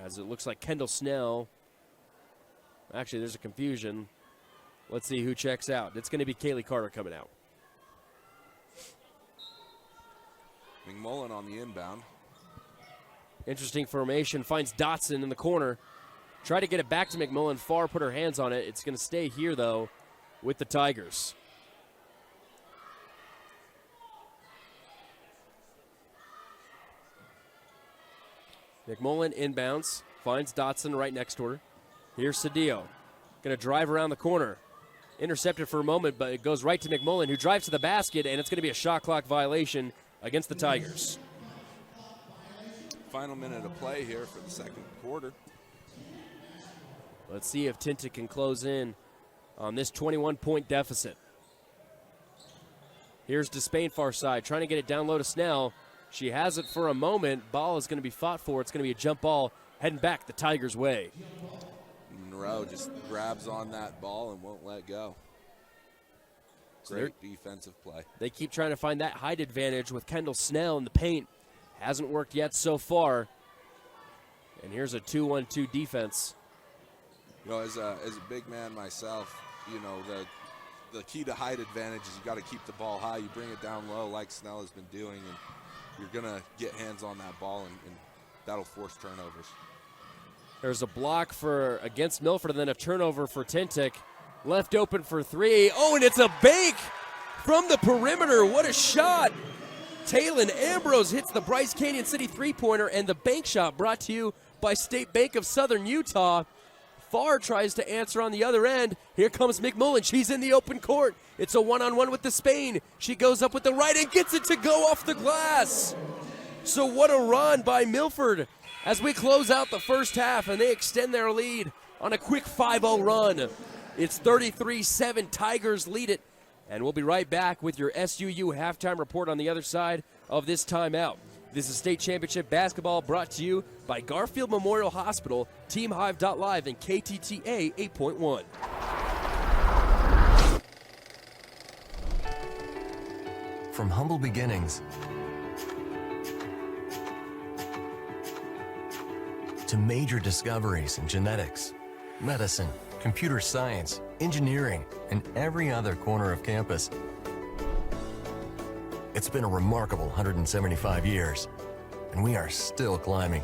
as it looks like Kendall Snell. Actually, there's a confusion. Let's see who checks out. It's going to be Kaylee Carter coming out. McMullen on the inbound. Interesting formation. Finds Dotson in the corner. Try to get it back to McMullen. Farr put her hands on it. It's going to stay here, though, with the Tigers. McMullen inbounds. Finds Dotson right next to her. Here's Cedillo. Going to drive around the corner. Intercepted for a moment, but it goes right to McMullen, who drives to the basket, and it's going to be a shot clock violation against the Tigers. Final minute of play here for the second quarter. Let's see if Tintic can close in on this 21-point deficit. Here's Despain far side, trying to get it down low to Snell. She has it for a moment. Ball is going to be fought for. It's going to be a jump ball heading back the Tigers' way. Monroe just grabs on that ball and won't let go. Great defensive play. They keep trying to find that height advantage with Kendall Snell in the paint. Hasn't worked yet so far. And here's a 2-1-2 defense. You know, as a big man myself, you know, the key to height advantage is you got to keep the ball high. You bring it down low like Snell has been doing, and you're going to get hands on that ball, and that'll force turnovers. There's a block against Milford, and then a turnover for Tintic. Left open for three. Oh, and it's a bank from the perimeter. What a shot. Taylon Ambrose hits the Bryce Canyon City three-pointer, and the bank shot brought to you by State Bank of Southern Utah. Farr tries to answer on the other end. Here comes McMullen. She's in the open court. It's a one-on-one with the Spain. She goes up with the right and gets it to go off the glass. So what a run by Milford as we close out the first half, and they extend their lead on a quick 5-0 run. It's 33-7. Tigers lead it. And we'll be right back with your SUU halftime report on the other side of this timeout. This is State Championship Basketball brought to you by Garfield Memorial Hospital, TeamHive.live, and KTTA 8.1. From humble beginnings to major discoveries in genetics, medicine, computer science, engineering, and every other corner of campus. It's been a remarkable 175 years, and we are still climbing.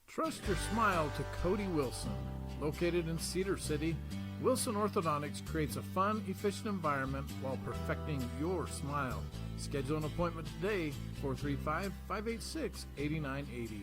Trust your smile to Cody Wilson. Located in Cedar City, Wilson Orthodontics creates a fun, efficient environment while perfecting your smile. Schedule an appointment today, 435-586-8980.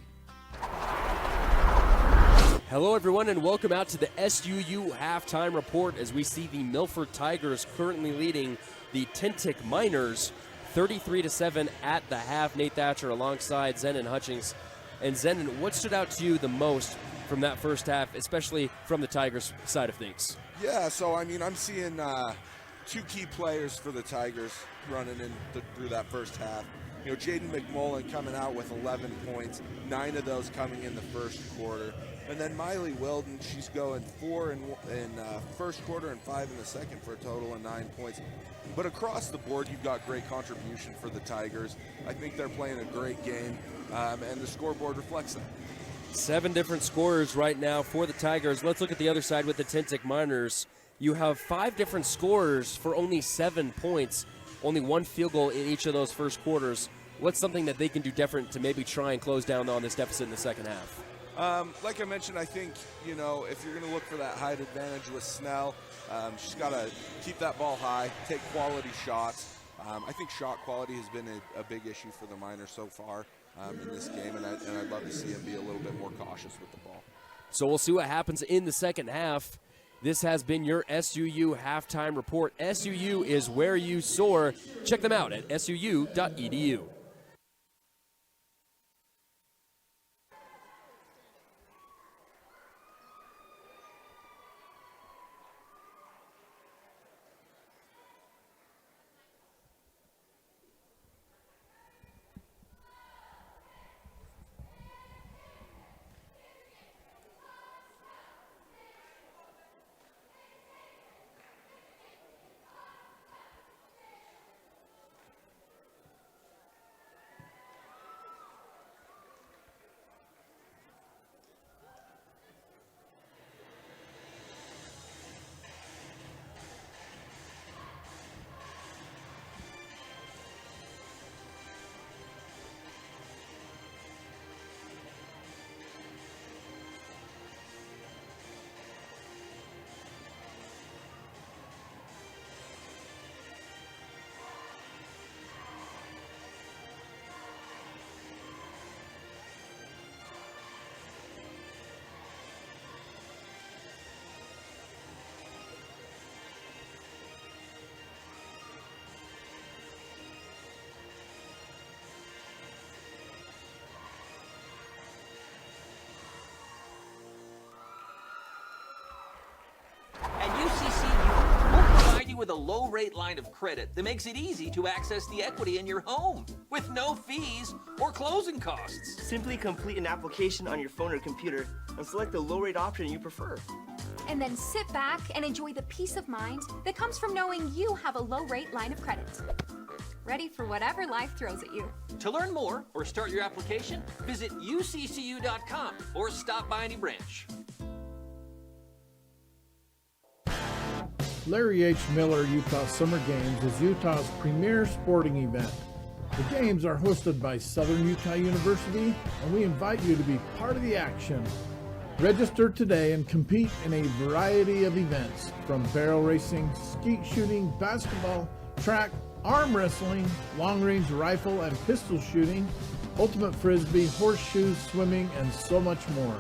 Hello, everyone, and welcome out to the SUU halftime report as we see the Milford Tigers currently leading the Tintic Miners 33-7 at the half. Nate Thatcher alongside Zenon Hutchings. And Zenon, what stood out to you the most from that first half, especially from the Tigers side of things? Yeah, so I mean, I'm seeing two key players for the Tigers running through that first half. You know, Jaden McMullen coming out with 11 points, 9 of those coming in the first quarter. And then Miley Wilden, she's going 4 in first quarter and 5 in the second for a total of 9 points. But across the board, you've got great contribution for the Tigers. I think they're playing a great game, and the scoreboard reflects that. 7 different scorers right now for the Tigers. Let's look at the other side with the Tintic Miners. You have 5 different scorers for only 7 points, only 1 field goal in each of those first quarters. What's something that they can do different to maybe try and close down on this deficit in the second half? Like I mentioned, I think, you know, if you're going to look for that height advantage with Snell, she's got to keep that ball high, take quality shots. I think shot quality has been a big issue for the Miners so far in this game, and I'd love to see them be a little bit more cautious with the ball. So we'll see what happens in the second half. This has been your SUU halftime report. SUU is where you soar. Check them out at suu.edu. With a low-rate line of credit that makes it easy to access the equity in your home with no fees or closing costs. Simply complete an application on your phone or computer and select the low-rate option you prefer. And then sit back and enjoy the peace of mind that comes from knowing you have a low-rate line of credit. Ready for whatever life throws at you. To learn more or start your application, visit uccu.com or stop by any branch. Larry H. Miller Utah Summer Games is Utah's premier sporting event. The games are hosted by Southern Utah University, and we invite you to be part of the action. Register today and compete in a variety of events, from barrel racing, skeet shooting, basketball, track, arm wrestling, long-range rifle and pistol shooting, ultimate frisbee, horseshoes, swimming, and so much more.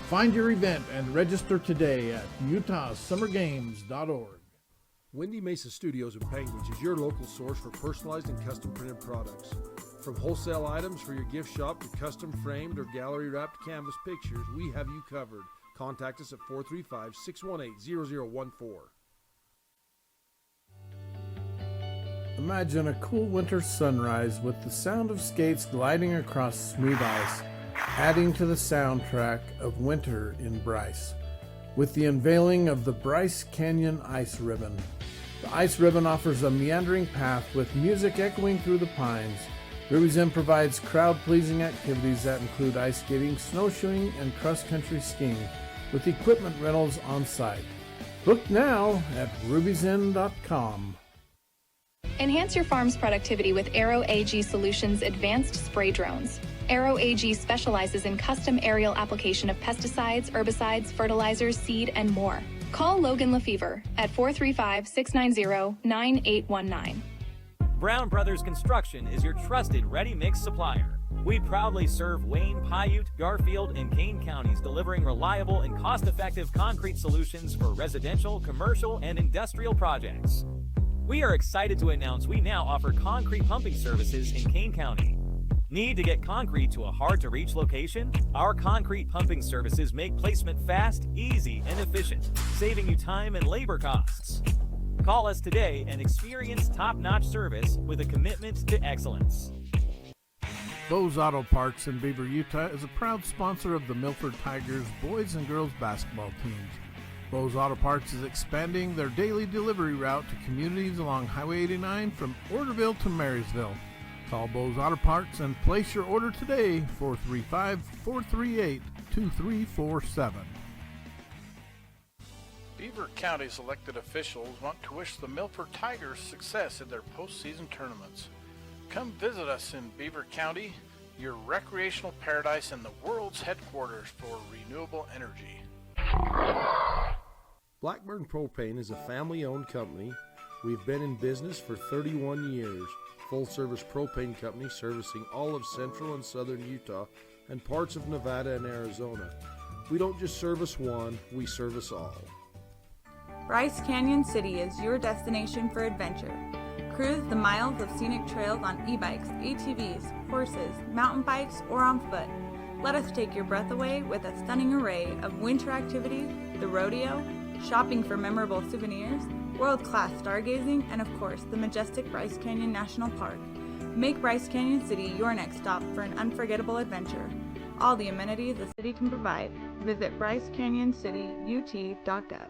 Find your event and register today at utahsummergames.org. Windy Mesa Studios in Panguitch is your local source for personalized and custom printed products. From wholesale items for your gift shop to custom framed or gallery wrapped canvas pictures, we have you covered. Contact us at 435-618-0014. Imagine a cool winter sunrise with the sound of skates gliding across smooth ice, adding to the soundtrack of winter in Bryce. With the unveiling of the Bryce Canyon Ice Ribbon. The Ice Ribbon offers a meandering path with music echoing through the pines. Ruby's Inn provides crowd-pleasing activities that include ice skating, snowshoeing, and cross-country skiing, with equipment rentals on site. Book now at rubysinn.com. Enhance your farm's productivity with Aero AG Solutions Advanced Spray Drones. Aero AG specializes in custom aerial application of pesticides, herbicides, fertilizers, seed, and more. Call Logan Lefevre at 435-690-9819. Brown Brothers Construction is your trusted ready-mix supplier. We proudly serve Wayne, Paiute, Garfield, and Kane counties, delivering reliable and cost-effective concrete solutions for residential, commercial, and industrial projects. We are excited to announce we now offer concrete pumping services in Kane County. Need to get concrete to a hard-to-reach location? Our concrete pumping services make placement fast, easy, and efficient, saving you time and labor costs. Call us today and experience top-notch service with a commitment to excellence. Bose Auto Parts in Beaver, Utah is a proud sponsor of the Milford Tigers boys and girls basketball teams. Bose Auto Parts is expanding their daily delivery route to communities along Highway 89 from Orderville to Marysville. Call Bose Auto Parts and place your order today, 435-438-2347. Beaver County's elected officials want to wish the Milford Tigers success in their postseason tournaments. Come visit us in Beaver County, your recreational paradise and the world's headquarters for renewable energy. Blackburn Propane is a family-owned company. We've been in business for 31 years. Full-service propane company servicing all of central and southern Utah and parts of Nevada and Arizona. We don't just service one, we service all. Bryce Canyon City is your destination for adventure. Cruise the miles of scenic trails on e-bikes, ATVs, horses, mountain bikes, or on foot. Let us take your breath away with a stunning array of winter activities, the rodeo, shopping for memorable souvenirs, world-class stargazing, and of course, the majestic Bryce Canyon National Park. Make Bryce Canyon City your next stop for an unforgettable adventure. All the amenities the city can provide. Visit bryceCanyonCityUT.gov.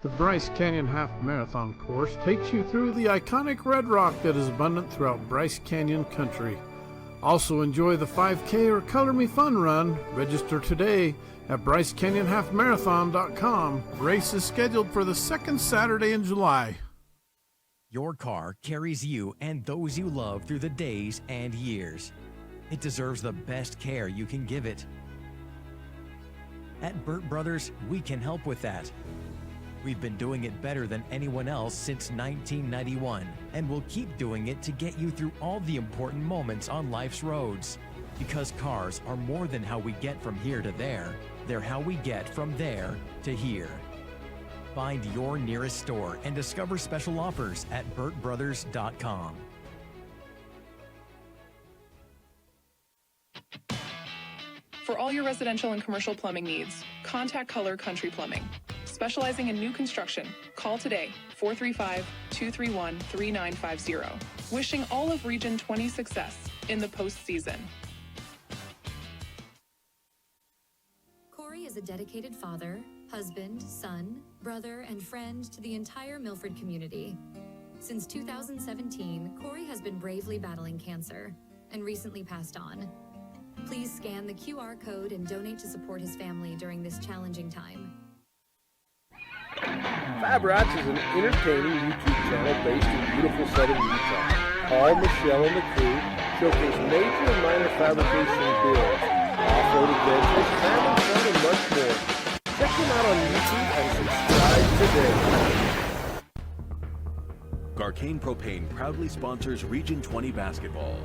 The Bryce Canyon Half Marathon course takes you through the iconic red rock that is abundant throughout Bryce Canyon country. Also enjoy the 5K or Color Me Fun run. Register today at BryceCanyonHalfMarathon.com. Race is scheduled for the second Saturday in July. Your car carries you and those you love through the days and years. It deserves the best care you can give it. At Burt Brothers, we can help with that. We've been doing it better than anyone else since 1991, and we'll keep doing it to get you through all the important moments on life's roads. Because cars are more than how we get from here to there, they're how we get from there to here. Find your nearest store and discover special offers at burtbrothers.com. For all your residential and commercial plumbing needs, contact Color Country Plumbing. Specializing in new construction, call today, 435-231-3950. Wishing all of Region 20 success in the postseason. Corey is a dedicated father, husband, son, brother, and friend to the entire Milford community. Since 2017, Corey has been bravely battling cancer and recently passed on. Please scan the QR code and donate to support his family during this challenging time. Fab Rats is an entertaining YouTube channel based in beautiful southern Utah. Paul, Michelle, and the crew showcase major and minor fabrication builds, off-road adventures, family fun, and much more. Check them out on YouTube and subscribe today. Garcane Propane proudly sponsors Region 20 basketball.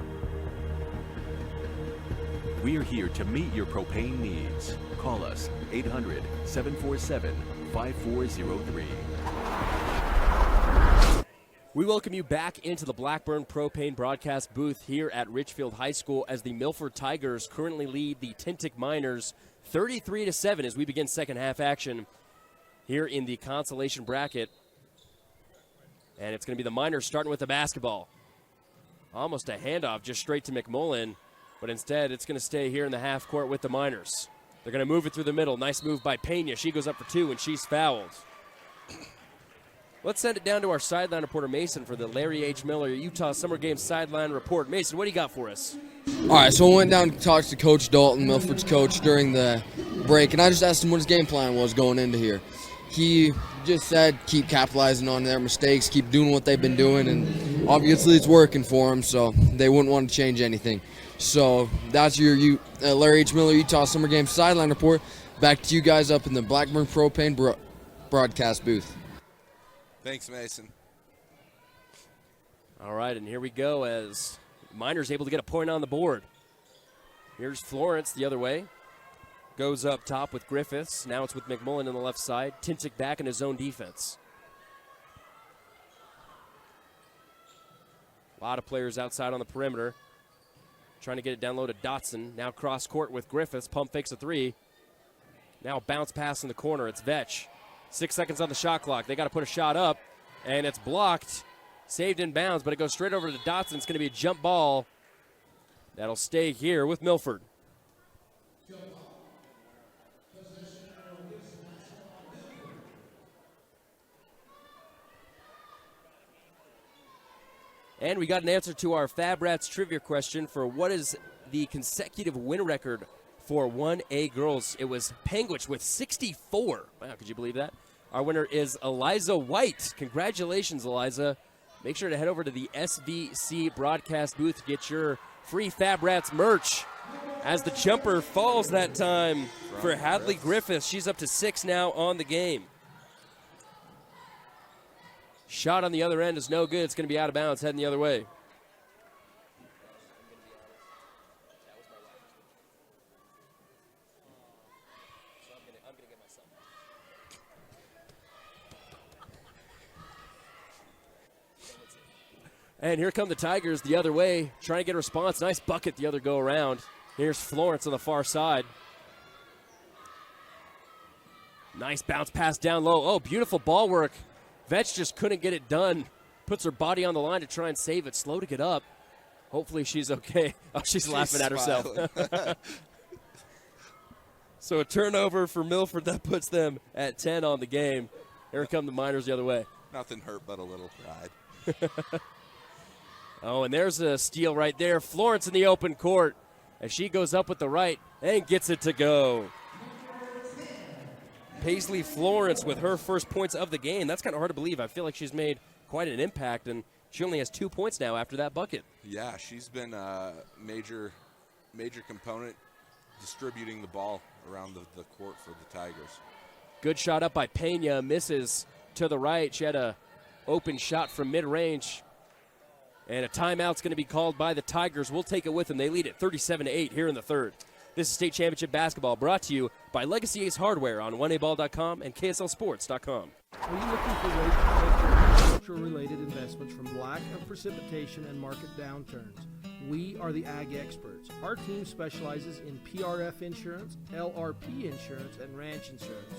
We are here to meet your propane needs. Call us 800-747-5403. We welcome you back into the Blackburn Propane broadcast booth here at Richfield High School as the Milford Tigers currently lead the Tintic Miners 33-7 as we begin second half action here in the consolation bracket. And it's going to be the Miners starting with the basketball. Almost a handoff just straight to McMullen, but instead it's going to stay here in the half court with the Miners. They're going to move it through the middle. Nice move by Pena. She goes up for two, and she's fouled. Let's send it down to our sideline reporter, Mason, for the Larry H. Miller Utah Summer Games sideline report. Mason, what do you got for us? All right, so I went down to talk to Coach Dalton, Milford's coach, during the break, and I just asked him what his game plan was going into here. He just said keep capitalizing on their mistakes, keep doing what they've been doing, and obviously it's working for them, so they wouldn't want to change anything. So that's your Larry H. Miller Utah Summer Games sideline report. Back to you guys up in the Blackburn Propane broadcast booth. Thanks, Mason. All right, and here we go as Miners able to get a point on the board. Here's Florence the other way. Goes up top with Griffiths. Now it's with McMullen on the left side. Tintic back in his zone defense. A lot of players outside on the perimeter. Trying to get it down low to Dotson. Now cross court with Griffiths. Pump fakes a three. Now bounce pass in the corner. It's Vetch. 6 seconds on the shot clock. They got to put a shot up, and it's blocked. Saved in bounds, but it goes straight over to Dotson. It's going to be a jump ball. That'll stay here with Milford. And we got an answer to our Fab Rats trivia question for what is the consecutive win record for 1A girls. It was Panguitch with 64. Wow, could you believe that? Our winner is Eliza White. Congratulations, Eliza. Make sure to head over to the SVC broadcast booth to get your free Fab Rats merch. As the jumper falls that time for Hadley Griffiths. She's up to 6 now on the game. Shot on the other end is no good. It's going to be out of bounds, heading the other way. And here come the Tigers the other way, trying to get a response. Nice bucket the other go around. Here's Florence on the far side. Nice bounce pass down low. Oh, beautiful ball work. Vetch just couldn't get it done. Puts her body on the line to try and save it. Slow to get up. Hopefully she's okay. Oh, she's laughing at herself. So a turnover for Milford. That puts them at 10 on the game. Here come the Miners the other way. Nothing hurt but a little pride. Oh, and there's a steal right there. Florence in the open court as she goes up with the right and gets it to go. Paisley Florence with her first points of the game. That's kind of hard to believe. I feel like she's made quite an impact, and she only has 2 points now after that bucket. Yeah, she's been a major component distributing the ball around the court for the Tigers. Good shot up by Pena. Misses to the right. She had a open shot from mid-range. And a timeout's going to be called by the Tigers. We'll take it with them. They lead at 37-8 here in the third. This is State Championship Basketball brought to you by Legacy Ace Hardware on 1aball.com and KSLSports.com. Are you looking for ways to protect your agriculture-related investments from lack of precipitation and market downturns? We are the Ag Experts. Our team specializes in PRF insurance, LRP insurance, and ranch insurance.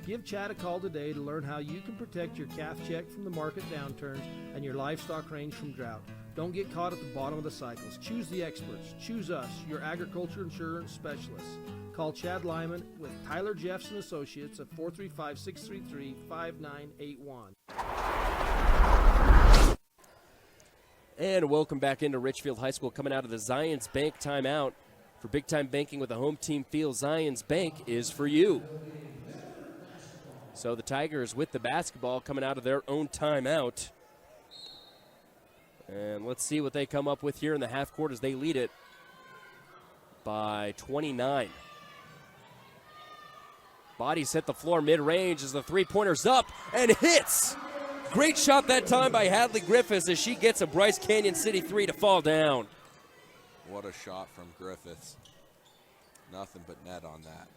Give Chad a call today to learn how you can protect your calf check from the market downturns and your livestock range from drought. Don't get caught at the bottom of the cycles. Choose the experts. Choose us, your agriculture insurance specialists. Call Chad Lyman with Tyler Jeffs & Associates at 435-633-5981. And welcome back into Richfield High School, coming out of the Zions Bank timeout. For big-time banking with a home team feel, Zions Bank is for you. So the Tigers with the basketball coming out of their own timeout. And let's see what they come up with here in the half court as they lead it by 29. Bodies hit the floor mid-range as the three-pointer's up and hits. Great shot that time by Hadley Griffiths as she gets a Bryce Canyon City three to fall down. What a shot from Griffiths. Nothing but net on that.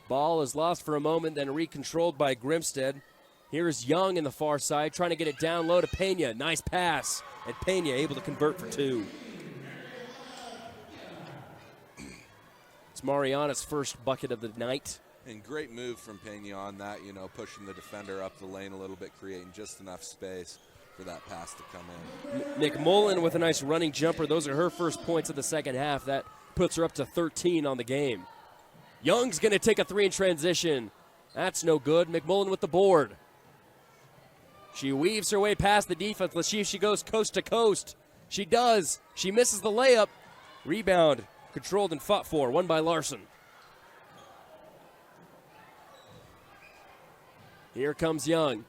Ball is lost for a moment, then recontrolled by Grimstead. Here's Young in the far side, trying to get it down low to Pena. Nice pass, and Pena able to convert for two. It's Mariana's first bucket of the night. And great move from Pena on that, pushing the defender up the lane a little bit, creating just enough space for that pass to come in. McMullen with a nice running jumper. Those are her first points of the second half. That puts her up to 13 on the game. Young's going to take a three in transition. That's no good. McMullen with the board. She weaves her way past the defense. Let's see if she goes coast to coast. She does. She misses the layup. Rebound controlled and fought for. Won by Larson. Here comes Young.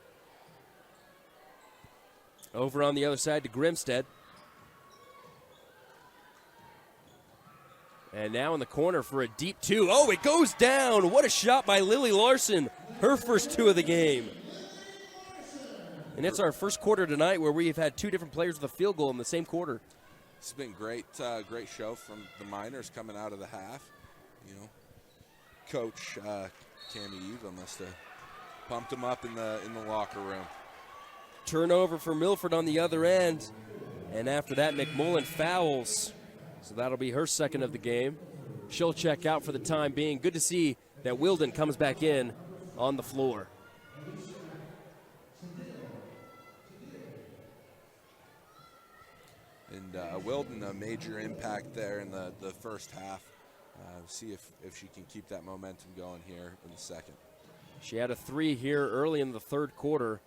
Over on the other side to Grimstead. And now in the corner for a deep two. Oh, it goes down. What a shot by Lily Larson. Her first two of the game. And it's our first quarter tonight where we've had two different players with a field goal in the same quarter. It's been great show from the Miners coming out of the half. You know, Coach Tammy Eva must have pumped them up in the locker room. Turnover for Milford on the other end. And after that, McMullen fouls. So that'll be her second of the game. She'll check out for the time being. Good to see that Wilden comes back in on the floor. And Wilden, a major impact there in the first half. See if she can keep that momentum going here in the second. She had a 3 here early in the third quarter.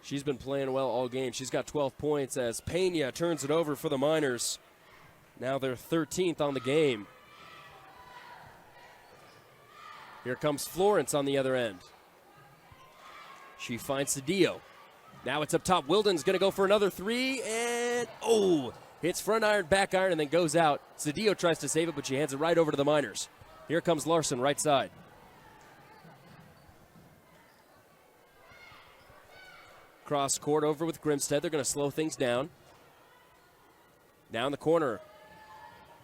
She's been playing well all game. She's got 12 points as Pena turns it over for the Miners. Now they're 13th on the game. Here comes Florence on the other end. She finds Cedillo. Now it's up top. Wilden's going to go for another 3, and hits front iron, back iron, and then goes out. Cedillo tries to save it, but she hands it right over to the Miners. Here comes Larson, right side. Cross court over with Grimstead. They're going to slow things down. Now in the corner.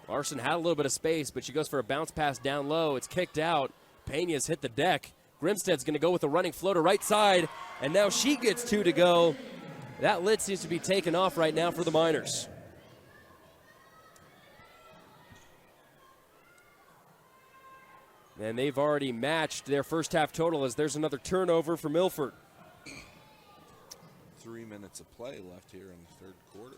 Larson had a little bit of space, but she goes for a bounce pass down low. It's kicked out. Pena's hit the deck. Grimstead's going to go with a running floater right side, and now she gets 2 to go. That lid seems to be taken off right now for the Miners. And they've already matched their first half total as there's another turnover for Milford. 3 minutes of play left here in the third quarter.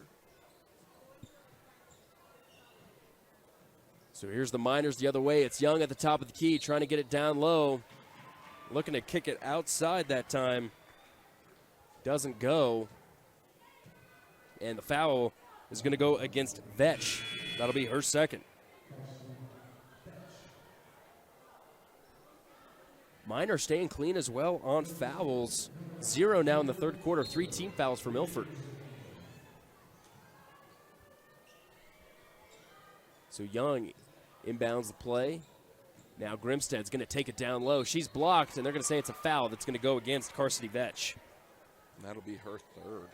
So here's the Miners the other way. It's Young at the top of the key trying to get it down low. Looking to kick it outside that time. Doesn't go. And the foul is going to go against Vetch. That'll be her second. Miners staying clean as well on fouls. 0 now in the third quarter. 3 team fouls for Milford. So Young inbounds the play. Now Grimstead's going to take it down low. She's blocked, and they're going to say it's a foul that's going to go against Carsity Vetch. And that'll be her third.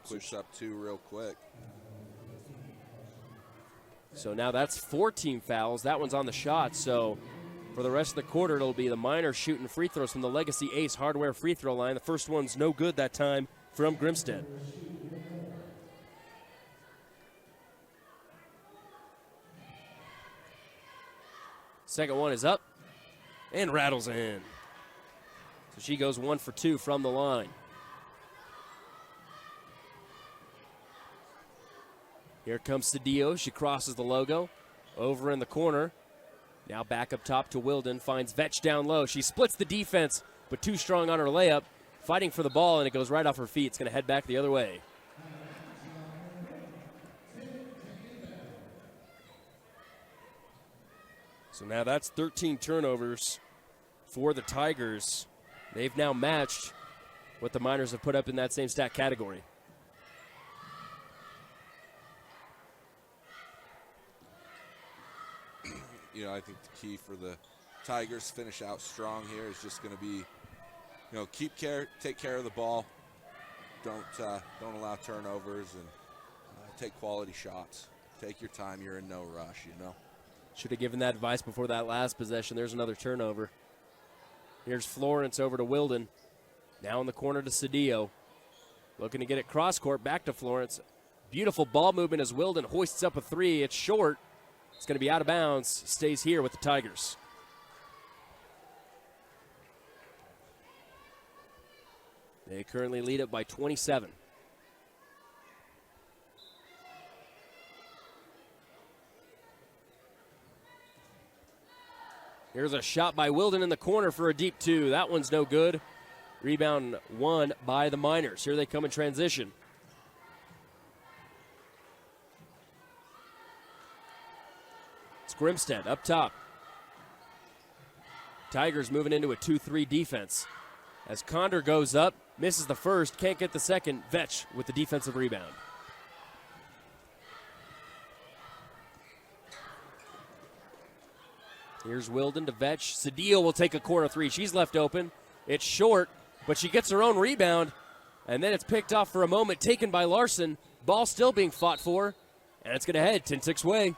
Push up 2 real quick. So now that's 4 team fouls. That one's on the shot. So for the rest of the quarter, it'll be the Miners shooting free throws from the Legacy Ace Hardware free throw line. The first one's no good that time from Grimstead. Second one is up and rattles in. So she goes 1 for 2 from the line. Here comes Cedillo. She crosses the logo over in the corner. Now back up top to Wilden. Finds Vetch down low. She splits the defense, but too strong on her layup. Fighting for the ball, and it goes right off her feet. It's going to head back the other way. So now that's 13 turnovers for the Tigers. They've now matched what the Miners have put up in that same stat category. You know, I think the key for the Tigers to finish out strong here is just going to be, you know, take care of the ball. Don't allow turnovers, and take quality shots. Take your time. You're in no rush, you know. Should have given that advice before that last possession. There's another turnover. Here's Florence over to Wilden. Now in the corner to Cedillo. Looking to get it cross court back to Florence. Beautiful ball movement as Wilden hoists up a 3. It's short. It's going to be out of bounds. Stays here with the Tigers. They currently lead it by 27. Here's a shot by Wilden in the corner for a deep 2. That one's no good. Rebound won by the Miners. Here they come in transition. It's Grimstead up top. Tigers moving into a 2-3 defense. As Condor goes up, misses the first, can't get the second. Vetch with the defensive rebound. Here's Wilden to Vetch. Cedillo will take a corner 3. She's left open. It's short, but she gets her own rebound, and then it's picked off for a moment, taken by Larson. Ball still being fought for, and it's going to head Tintic's way.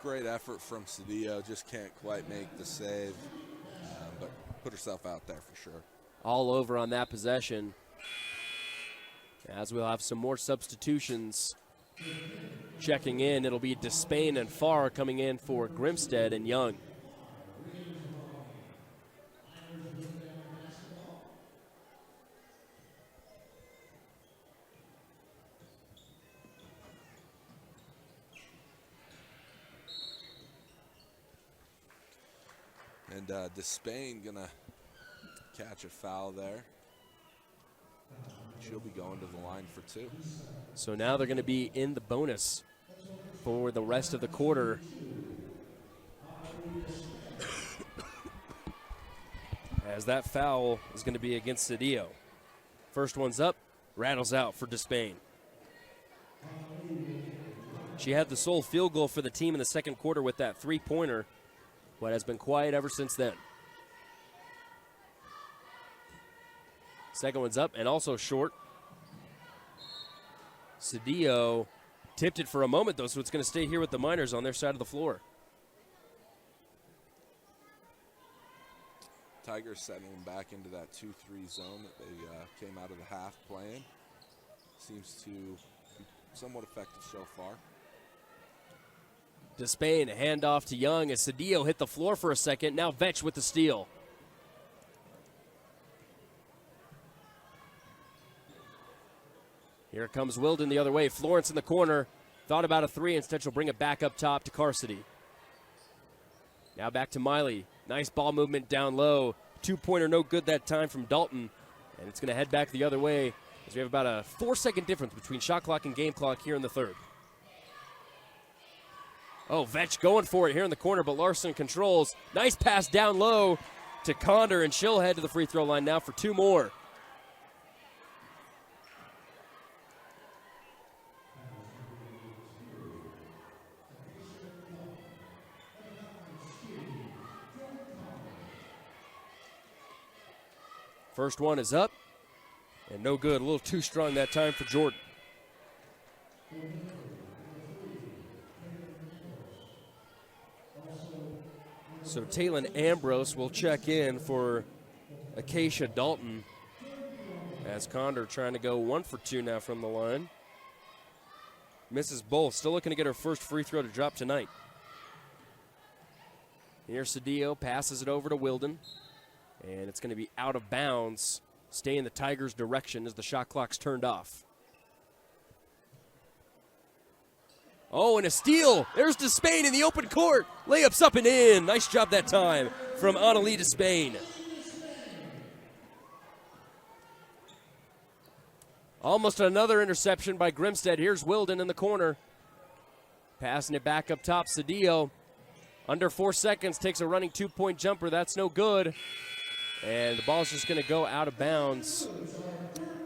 Great effort from Cedillo, just can't quite make the save, but put herself out there for sure. All over on that possession, as we'll have some more substitutions checking in. It'll be Despain and Farr coming in for Grimstead and Young. And Despain gonna catch a foul there. She'll be going to the line for 2. So now they're going to be in the bonus for the rest of the quarter. As that foul is going to be against Cedillo. First one's up, rattles out for Despain. She had the sole field goal for the team in the second quarter with that three-pointer, but has been quiet ever since then. Second one's up and also short. Cedillo tipped it for a moment, though, so it's going to stay here with the Miners on their side of the floor. Tigers settling back into that 2-3 zone that they came out of the half playing. Seems to be somewhat effective so far. Despain, a handoff to Young as Cedillo hit the floor for a second. Now Vetch with the steal. Here comes Wilden the other way. Florence in the corner. Thought about a three. Instead, she'll bring it back up top to Carsity. Now back to Miley. Nice ball movement down low. Two-pointer no good that time from Dalton. And it's going to head back the other way as we have about a 4-second difference between shot clock and game clock here in the third. Oh, Vetch going for it here in the corner, but Larson controls. Nice pass down low to Condor, and she'll head to the free throw line now for 2 more. First one is up, and no good. A little too strong that time for Jordan. So Taylon Ambrose will check in for Acacia Dalton as Condor trying to go 1 for 2 now from the line. Misses both. Still looking to get her first free throw to drop tonight. Here Cedillo passes it over to Wilden. And it's going to be out of bounds. Stay in the Tigers' direction as the shot clock's turned off. Oh, and a steal. There's Despain in the open court. Layups up and in. Nice job that time from Annalise Despain. Almost another interception by Grimstead. Here's Wilden in the corner. Passing it back up top. Cedillo, under 4 seconds, takes a running 2-point jumper. That's no good. And the ball's just going to go out of bounds.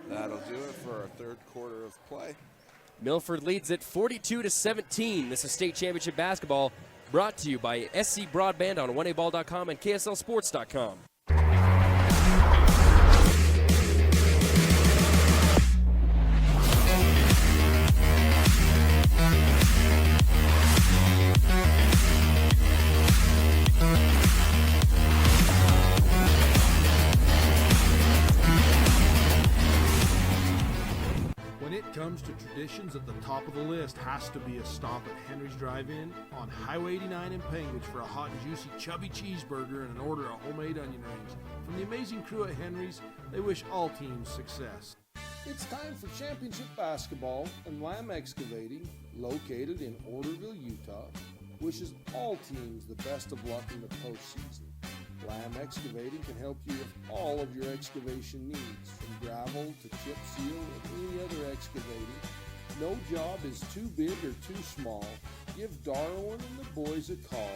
That'll do it for our third quarter of play. Milford leads it 42-17. This is state championship basketball brought to you by SC Broadband on 1aball.com and KSLSports.com. Comes to traditions, at the top of the list has to be a stop at Henry's Drive-In on Highway 89 in Penguich for a hot and juicy chubby cheeseburger and an order of homemade onion rings. From the amazing crew at Henry's, they wish all teams success. It's time for championship basketball, and Lamb Excavating, located in Orderville, Utah, wishes all teams the best of luck in the postseason. Lamb Excavating can help you with all of your excavation needs, from gravel to chip seal and any other excavating. No job is too big or too small. Give Darwin and the boys a call,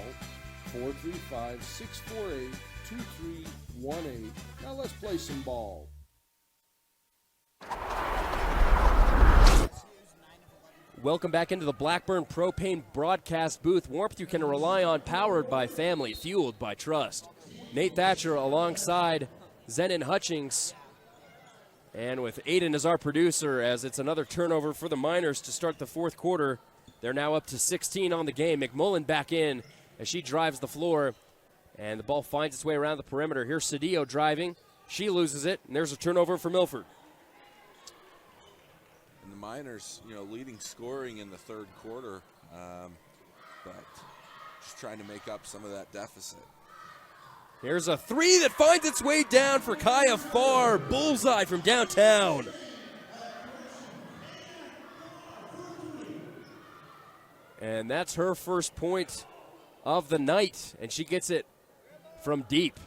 435-648-2318. Now let's play some ball. Welcome back into the Blackburn Propane broadcast booth. Warmth you can rely on, powered by family, fueled by trust. Nate Thatcher alongside Zenon Hutchings And with Aiden as our producer, as it's another turnover for the Miners to start the fourth quarter. They're now up to 16 on the game. McMullen back in as she drives the floor. And the ball finds its way around the perimeter. Here's Cedillo driving. She loses it, and there's a turnover for Milford. And the Miners, leading scoring in the third quarter, but just trying to make up some of that deficit. Here's a three that finds its way down for Kaya Farr. Bullseye from downtown. And that's her first point of the night, and she gets it from deep.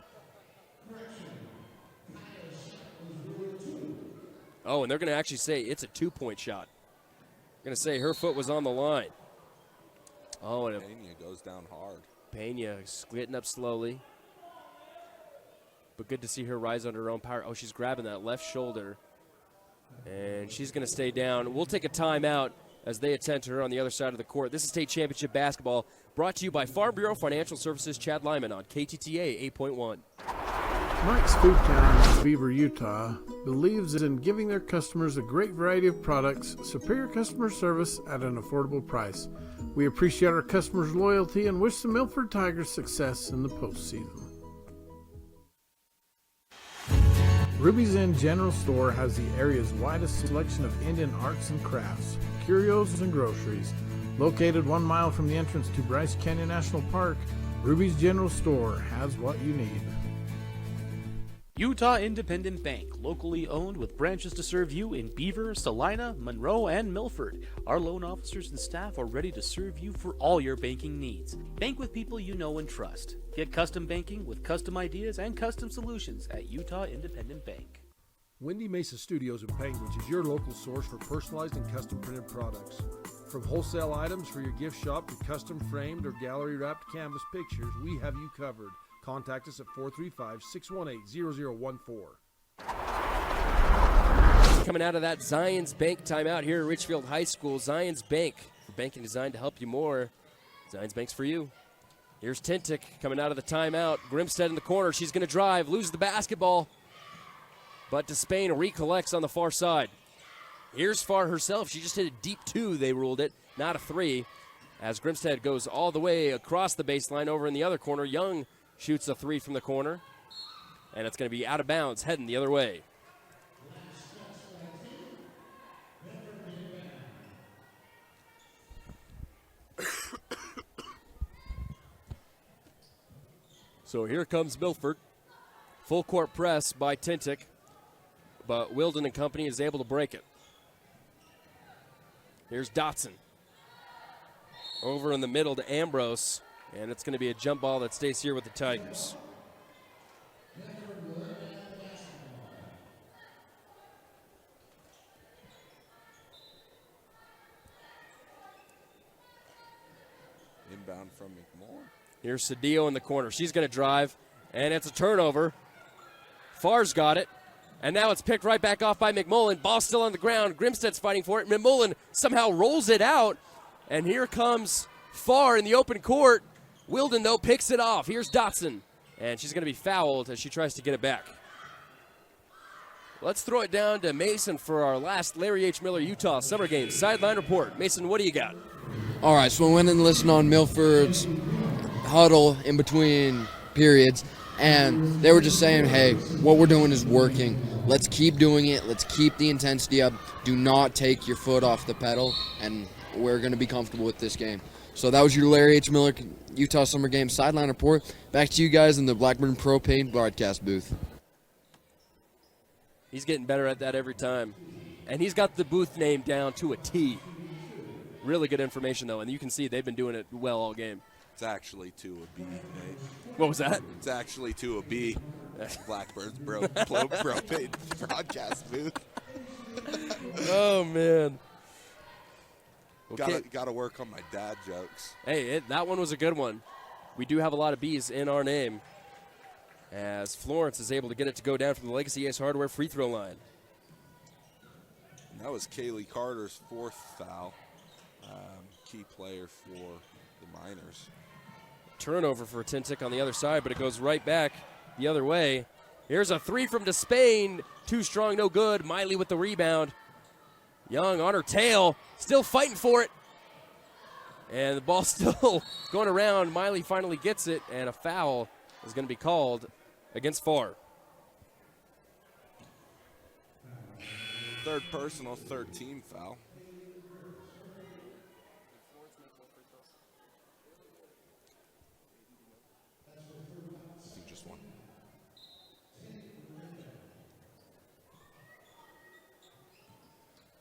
Oh, and they're going to actually say it's a two-point shot. Going to say her foot was on the line. Oh, and Pena goes down hard. Pena getting up slowly. But good to see her rise under her own power. Oh, she's grabbing that left shoulder. And she's going to stay down. We'll take a timeout as they attend to her on the other side of the court. This is state championship basketball brought to you by Farm Bureau Financial Services. Chad Lyman on KTTA 8.1. Mike's Food Town in Beaver, Utah believes in giving their customers a great variety of products, superior customer service at an affordable price. We appreciate our customers' loyalty and wish the Milford Tigers success in the postseason. Ruby's Inn General Store has the area's widest selection of Indian arts and crafts, curios, and groceries. Located 1 mile from the entrance to Bryce Canyon National Park, Ruby's General Store has what you need. Utah Independent Bank, locally owned with branches to serve you in Beaver, Salina, Monroe, and Milford. Our loan officers and staff are ready to serve you for all your banking needs. Bank with people you know and trust. Get custom banking with custom ideas and custom solutions at Utah Independent Bank. Windy Mesa Studios in Penguins is your local source for personalized and custom printed products. From wholesale items for your gift shop to custom framed or gallery wrapped canvas pictures, we have you covered. Contact us at 435-618-0014. Coming out of that Zions Bank timeout here at Richfield High School. Zions Bank, banking designed to help you more. Zions Bank's for you. Here's Tintic coming out of the timeout. Grimstead in the corner. She's going to drive, lose the basketball. But Despain recollects on the far side. Here's Farr herself. She just hit a deep two, they ruled it, not a three. As Grimstead goes all the way across the baseline over in the other corner. Young shoots a three from the corner. And it's going to be out of bounds, heading the other way. So here comes Milford. Full court press by Tintic. But Wilden and company is able to break it. Here's Dotson. Over in the middle to Ambrose. And it's going to be a jump ball that stays here with the Tigers. Inbound from McMullen. Here's Cedillo in the corner. She's going to drive, and it's a turnover. Farr's got it, and now it's picked right back off by McMullen. Ball still on the ground. Grimstead's fighting for it. McMullen somehow rolls it out, and here comes Farr in the open court. Wilden, though, picks it off. Here's Dotson, and she's going to be fouled as she tries to get it back. Let's throw it down to Mason for our last Larry H. Miller Utah Summer Games Sideline Report. Mason, what do you got? All right, so I went and listened on Milford's huddle in between periods, and they were just saying, hey, what we're doing is working. Let's keep doing it. Let's keep the intensity up. Do not take your foot off the pedal, and we're going to be comfortable with this game. So that was your Larry H. Miller Utah Summer Games Sideline Report. Back to you guys in the Blackburn Propane broadcast booth. He's getting better at that every time. And he's got the booth name down to a T. Really good information, though, and you can see they've been doing it well all game. It's actually to a B, Nate. What was that? It's actually to a B. Blackbird's propane broadcast booth. Oh, man. Okay. Gotta work on my dad jokes. Hey, that one was a good one. We do have a lot of B's in our name, as Florence is able to get it to go down from the Legacy Ace Hardware free throw line. And that was Kaylee Carter's fourth foul. Key player for the Miners. Turnover for Tintic on the other side, but it goes right back the other way. Here's a three from Despain. Too strong, no good. Miley with the rebound. Young on her tail, still fighting for it. And the ball's still going around. Miley finally gets it, and a foul is going to be called against Farr. Third personal, third team foul. I think just one.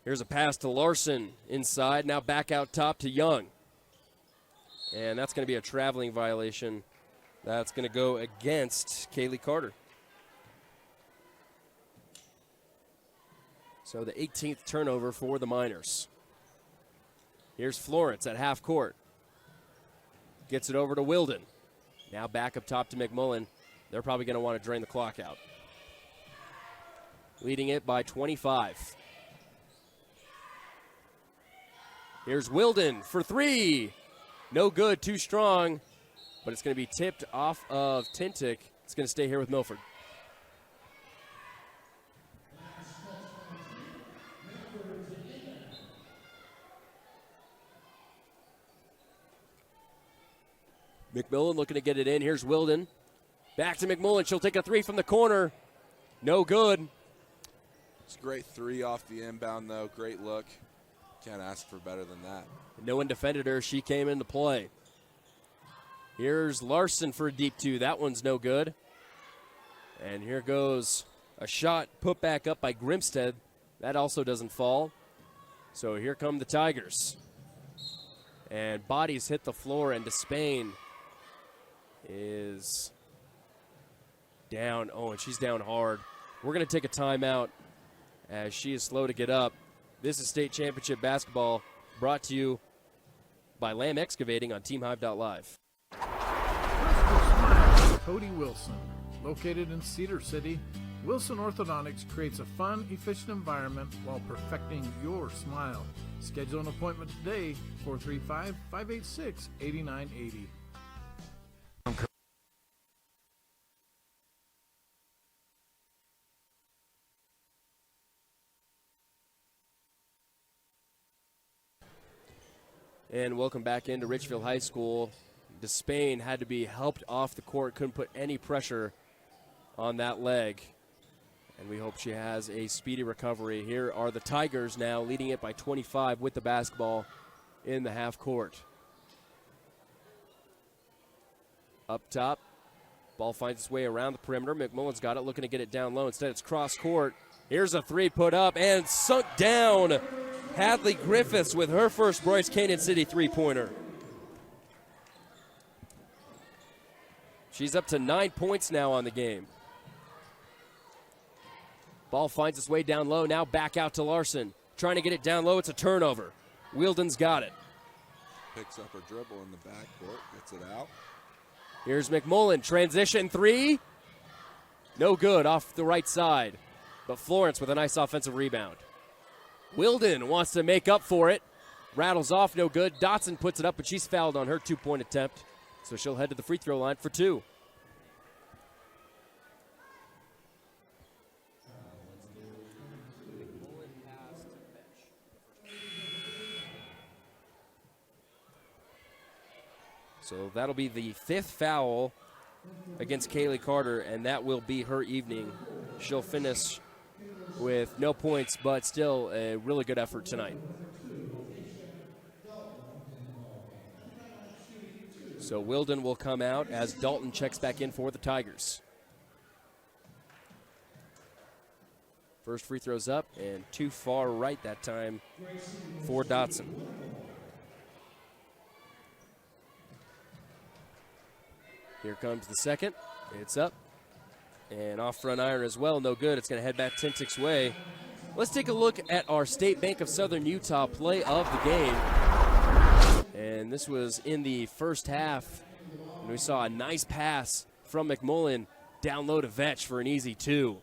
Here's a pass to Larson inside. Now back out top to Young. And that's going to be a traveling violation. That's going to go against Kaylee Carter. So the 18th turnover for the Miners. Here's Florence at half court. Gets it over to Wilden. Now back up top to McMullen. They're probably going to want to drain the clock out. Leading it by 25. Here's Wilden for three. No good, too strong. But it's going to be tipped off of Tintic. It's going to stay here with Milford. McMillan looking to get it in. Here's Wilden. Back to McMullen. She'll take a three from the corner. No good. It's a great three off the inbound, though. Great look. Can't ask for better than that. No one defended her. She came into play. Here's Larson for a deep two. That one's no good. And here goes a shot put back up by Grimstead. That also doesn't fall. So here come the Tigers. And bodies hit the floor, and Despain is down. Oh, and she's down hard. We're going to take a timeout as she is slow to get up. This is state championship basketball brought to you by Lamb Excavating on TeamHive.live. Cody Wilson. Located in Cedar City, Wilson Orthodontics creates a fun, efficient environment while perfecting your smile. Schedule an appointment today, 435-586-8980. And welcome back into Richfield High School. Despain had to be helped off the court, couldn't put any pressure on that leg. And we hope she has a speedy recovery. Here are the Tigers now leading it by 25 with the basketball in the half court. Up top, ball finds its way around the perimeter. McMullen's got it, looking to get it down low. Instead, it's cross court. Here's a three put up and sunk down. Hadley Griffiths with her first Bryce Canyon City three-pointer. She's up to 9 points now on the game. Ball finds its way down low. Now back out to Larson. Trying to get it down low. It's a turnover. Wielden's got it. Picks up her dribble in the backcourt. Gets it out. Here's McMullen. Transition three. No good off the right side. But Florence with a nice offensive rebound. Wilden wants to make up for it. Rattles off, no good. Dotson puts it up, but she's fouled on her two-point attempt. So she'll head to the free throw line for two. So that'll be the fifth foul against Kaylee Carter, and that will be her evening. She'll finish with no points, but still a really good effort tonight. So Wilden will come out as Dalton checks back in for the Tigers. First free throw's up and too far right that time for Dotson. Here comes the second. It's up. And off front iron as well, no good. It's going to head back Tintic's way. Let's take a look at our State Bank of Southern Utah play of the game. And this was in the first half. And we saw a nice pass from McMullen down low to Vetch for an easy two.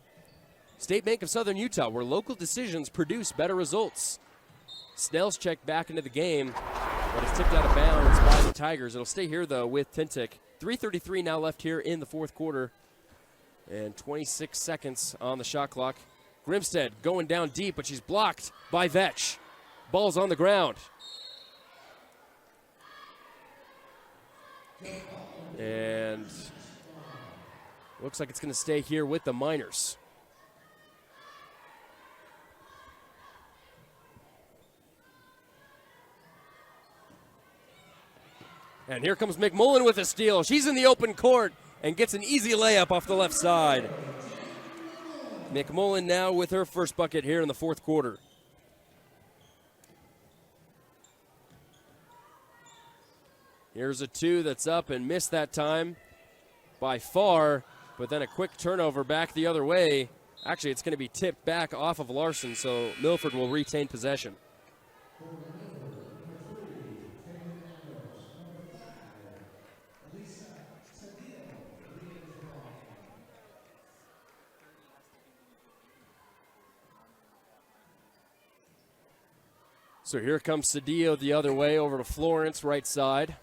State Bank of Southern Utah, where local decisions produce better results. Snell's checked back into the game, but it's tipped out of bounds by the Tigers. It'll stay here, though, with Tintic. 3:33 now left here in the fourth quarter. And 26 seconds on the shot clock. Grimstead going down deep, but she's blocked by Vetch. Ball's on the ground. And looks like it's going to stay here with the Miners. And here comes McMullen with a steal. She's in the open court and gets an easy layup off the left side. McMullen now with her first bucket here in the fourth quarter. Here's a two that's up and missed that time by far, but then a quick turnover back the other way. Actually, it's going to be tipped back off of Larson, so Milford will retain possession. So here comes Cedillo the other way over to Florence, right side.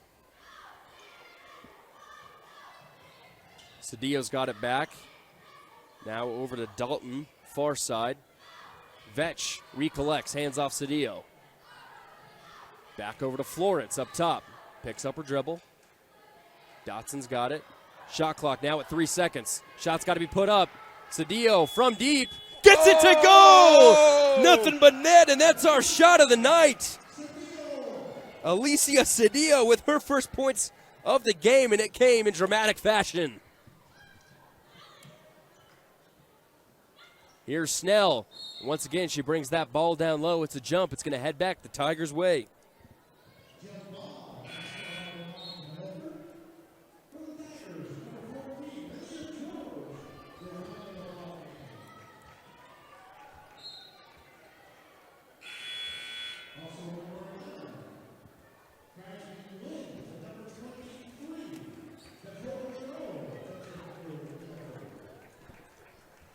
Cedillo's got it back. Now over to Dalton, far side. Vetch recollects, hands off Cedillo. Back over to Florence up top. Picks up her dribble. Dotson's got it. Shot clock now at 3 seconds. Shot's got to be put up. Cedillo from deep. Gets it to go! Nothing but net, and that's our shot of the night. Alicia Cedillo with her first points of the game, and it came in dramatic fashion. Here's Snell. Once again, she brings that ball down low. It's a jump. It's going to head back the Tigers' way.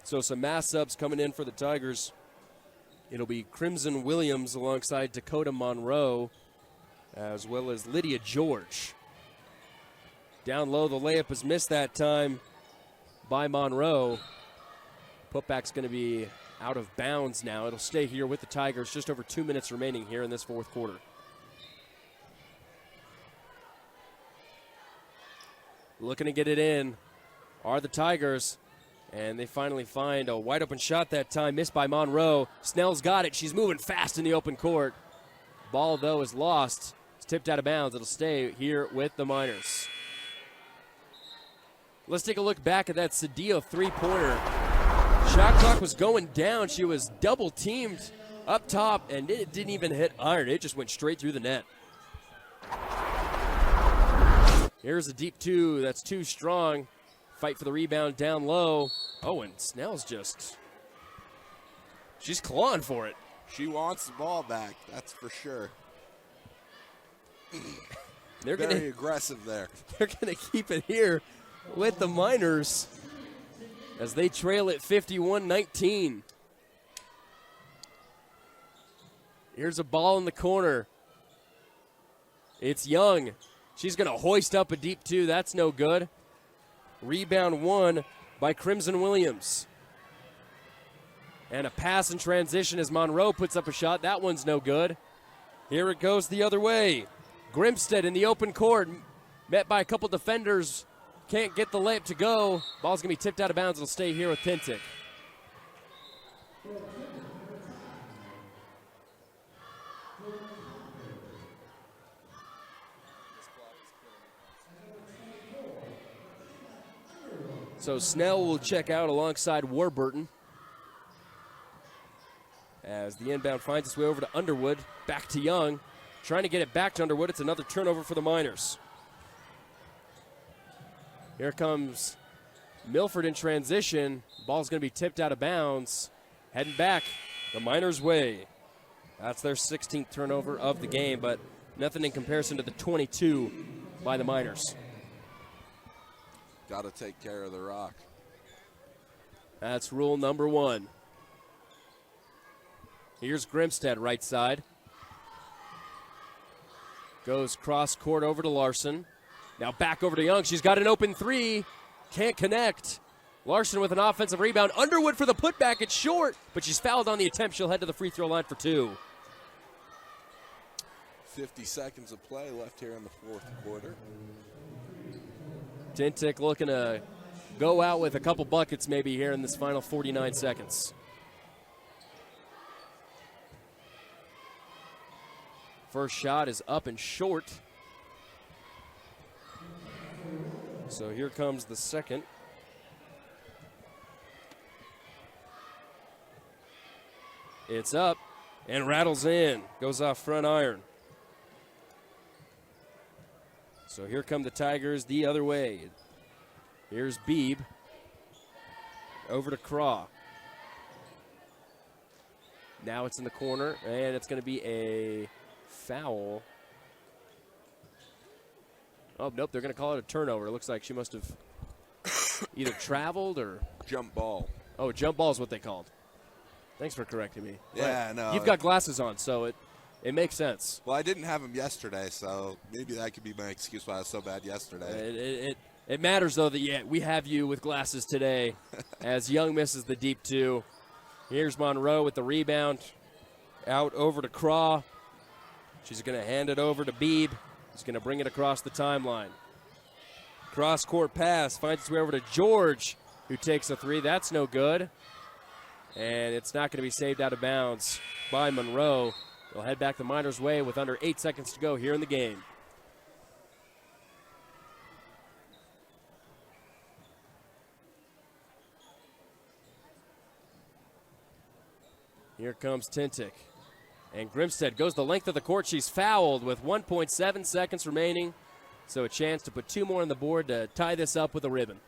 So some mass subs coming in for the Tigers. It'll be Crimson Williams alongside Dakota Monroe, as well as Lydia George. Down low, the layup is missed that time by Monroe. Putback's going to be out of bounds now. It'll stay here with the Tigers. Just over 2 minutes remaining here in this fourth quarter. Looking to get it in are the Tigers. And they finally find a wide open shot that time, missed by Monroe. Snell's got it. She's moving fast in the open court. Ball, though, is lost. It's tipped out of bounds. It'll stay here with the Miners. Let's take a look back at that Cedillo three-pointer. Shot clock was going down. She was double-teamed up top, and it didn't even hit iron. It just went straight through the net. Here's a deep two. That's too strong. Fight for the rebound down low. Oh, and Snell's she's clawing for it. She wants the ball back, that's for sure. They're very aggressive there. They're going to keep it here with the Miners as they trail at 51-19. Here's a ball in the corner. It's Young. She's going to hoist up a deep two. That's no good. Rebound won by Crimson Williams. And a pass in transition as Monroe puts up a shot. That one's no good. Here it goes the other way. Grimstead in the open court, met by a couple defenders. Can't get the layup to go. Ball's going to be tipped out of bounds. It'll stay here with Tintic. So Snell will check out alongside Warburton. As the inbound finds its way over to Underwood. Back to Young. Trying to get it back to Underwood. It's another turnover for the Miners. Here comes Milford in transition. Ball's going to be tipped out of bounds. Heading back the Miners' way. That's their 16th turnover of the game, but nothing in comparison to the 22 by the Miners. Got to take care of the rock. That's rule number one. Here's Grimstead, right side. Goes cross court over to Larson. Now back over to Young. She's got an open three. Can't connect. Larson with an offensive rebound. Underwood for the putback. It's short, but she's fouled on the attempt. She'll head to the free throw line for 2. 50 seconds of play left here in the fourth quarter. Tintic looking to go out with a couple buckets maybe here in this final 49 seconds. First shot is up and short. So here comes the second. It's up and rattles in. Goes off front iron. So here come the Tigers the other way. Here's Beebe. Over to Craw. Now it's in the corner, and it's going to be a foul. Oh, nope, they're going to call it a turnover. It looks like she must have either traveled or... Jump ball. Oh, jump ball is what they called. Thanks for correcting me. Yeah, right. no. You've got glasses on, so it makes sense. Well, I didn't have them yesterday, so maybe that could be my excuse why I was so bad yesterday. It matters, though, that we have you with glasses today as Young misses the deep 2. Here's Monroe with the rebound. Out over to Craw. She's going to hand it over to Beebe. He's going to bring it across the timeline. Cross-court pass finds its way over to George, who takes a 3. That's no good. And it's not going to be saved out of bounds by Monroe. They'll head back the Miners' way with under 8 seconds to go here in the game. Here comes Tintic. And Grimstead goes the length of the court. She's fouled with 1.7 seconds remaining. So a chance to put 2 more on the board to tie this up with a ribbon.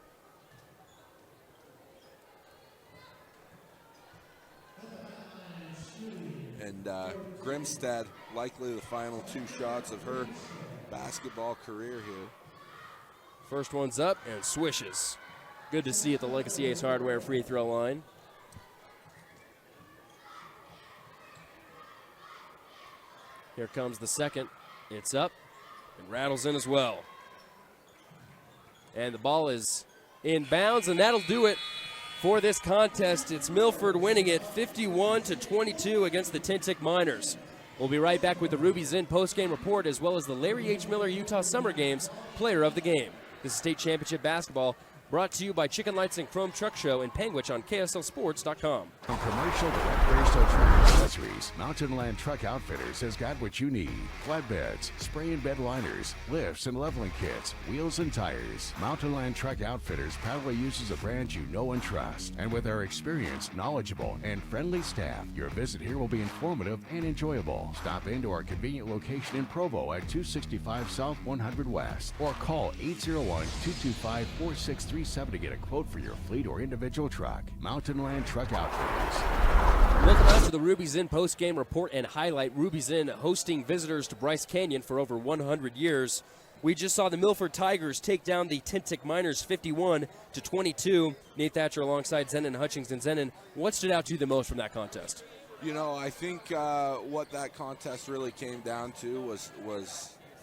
And Grimstead, likely the final 2 shots of her basketball career here. First one's up and swishes. Good to see at the Legacy Ace Hardware free throw line. Here comes the second. It's up and rattles in as well. And the ball is in bounds, and that'll do it for this contest. It's Milford winning it 51-22 against the Tintic Miners. We'll be right back with the Ruby's Inn postgame report as well as the Larry H. Miller Utah Summer Games Player of the Game. This is State Championship Basketball, brought to you by Chicken Lights and Chrome Truck Show in Panguitch on KSLSports.com. From commercial to recreational truck accessories, Mountain Land Truck Outfitters has got what you need. Flatbeds, spray and bed liners, lifts and leveling kits, wheels and tires. Mountain Land Truck Outfitters proudly uses a brand you know and trust. And with our experienced, knowledgeable, and friendly staff, your visit here will be informative and enjoyable. Stop into our convenient location in Provo at 265 South 100 West or call 801-225-4637 to get a quote for your fleet or individual truck. Mountain Land Truck Outfitters. Welcome out to the Ruby's Inn post-game report and highlight. Ruby's Inn hosting visitors to Bryce Canyon for over 100 years. We just saw the Milford Tigers take down the Tintic Miners 51-22. Nate Thatcher alongside Zenon Hutchings. And Zenon, what stood out to you the most from that contest? You know, I think what that contest really came down to was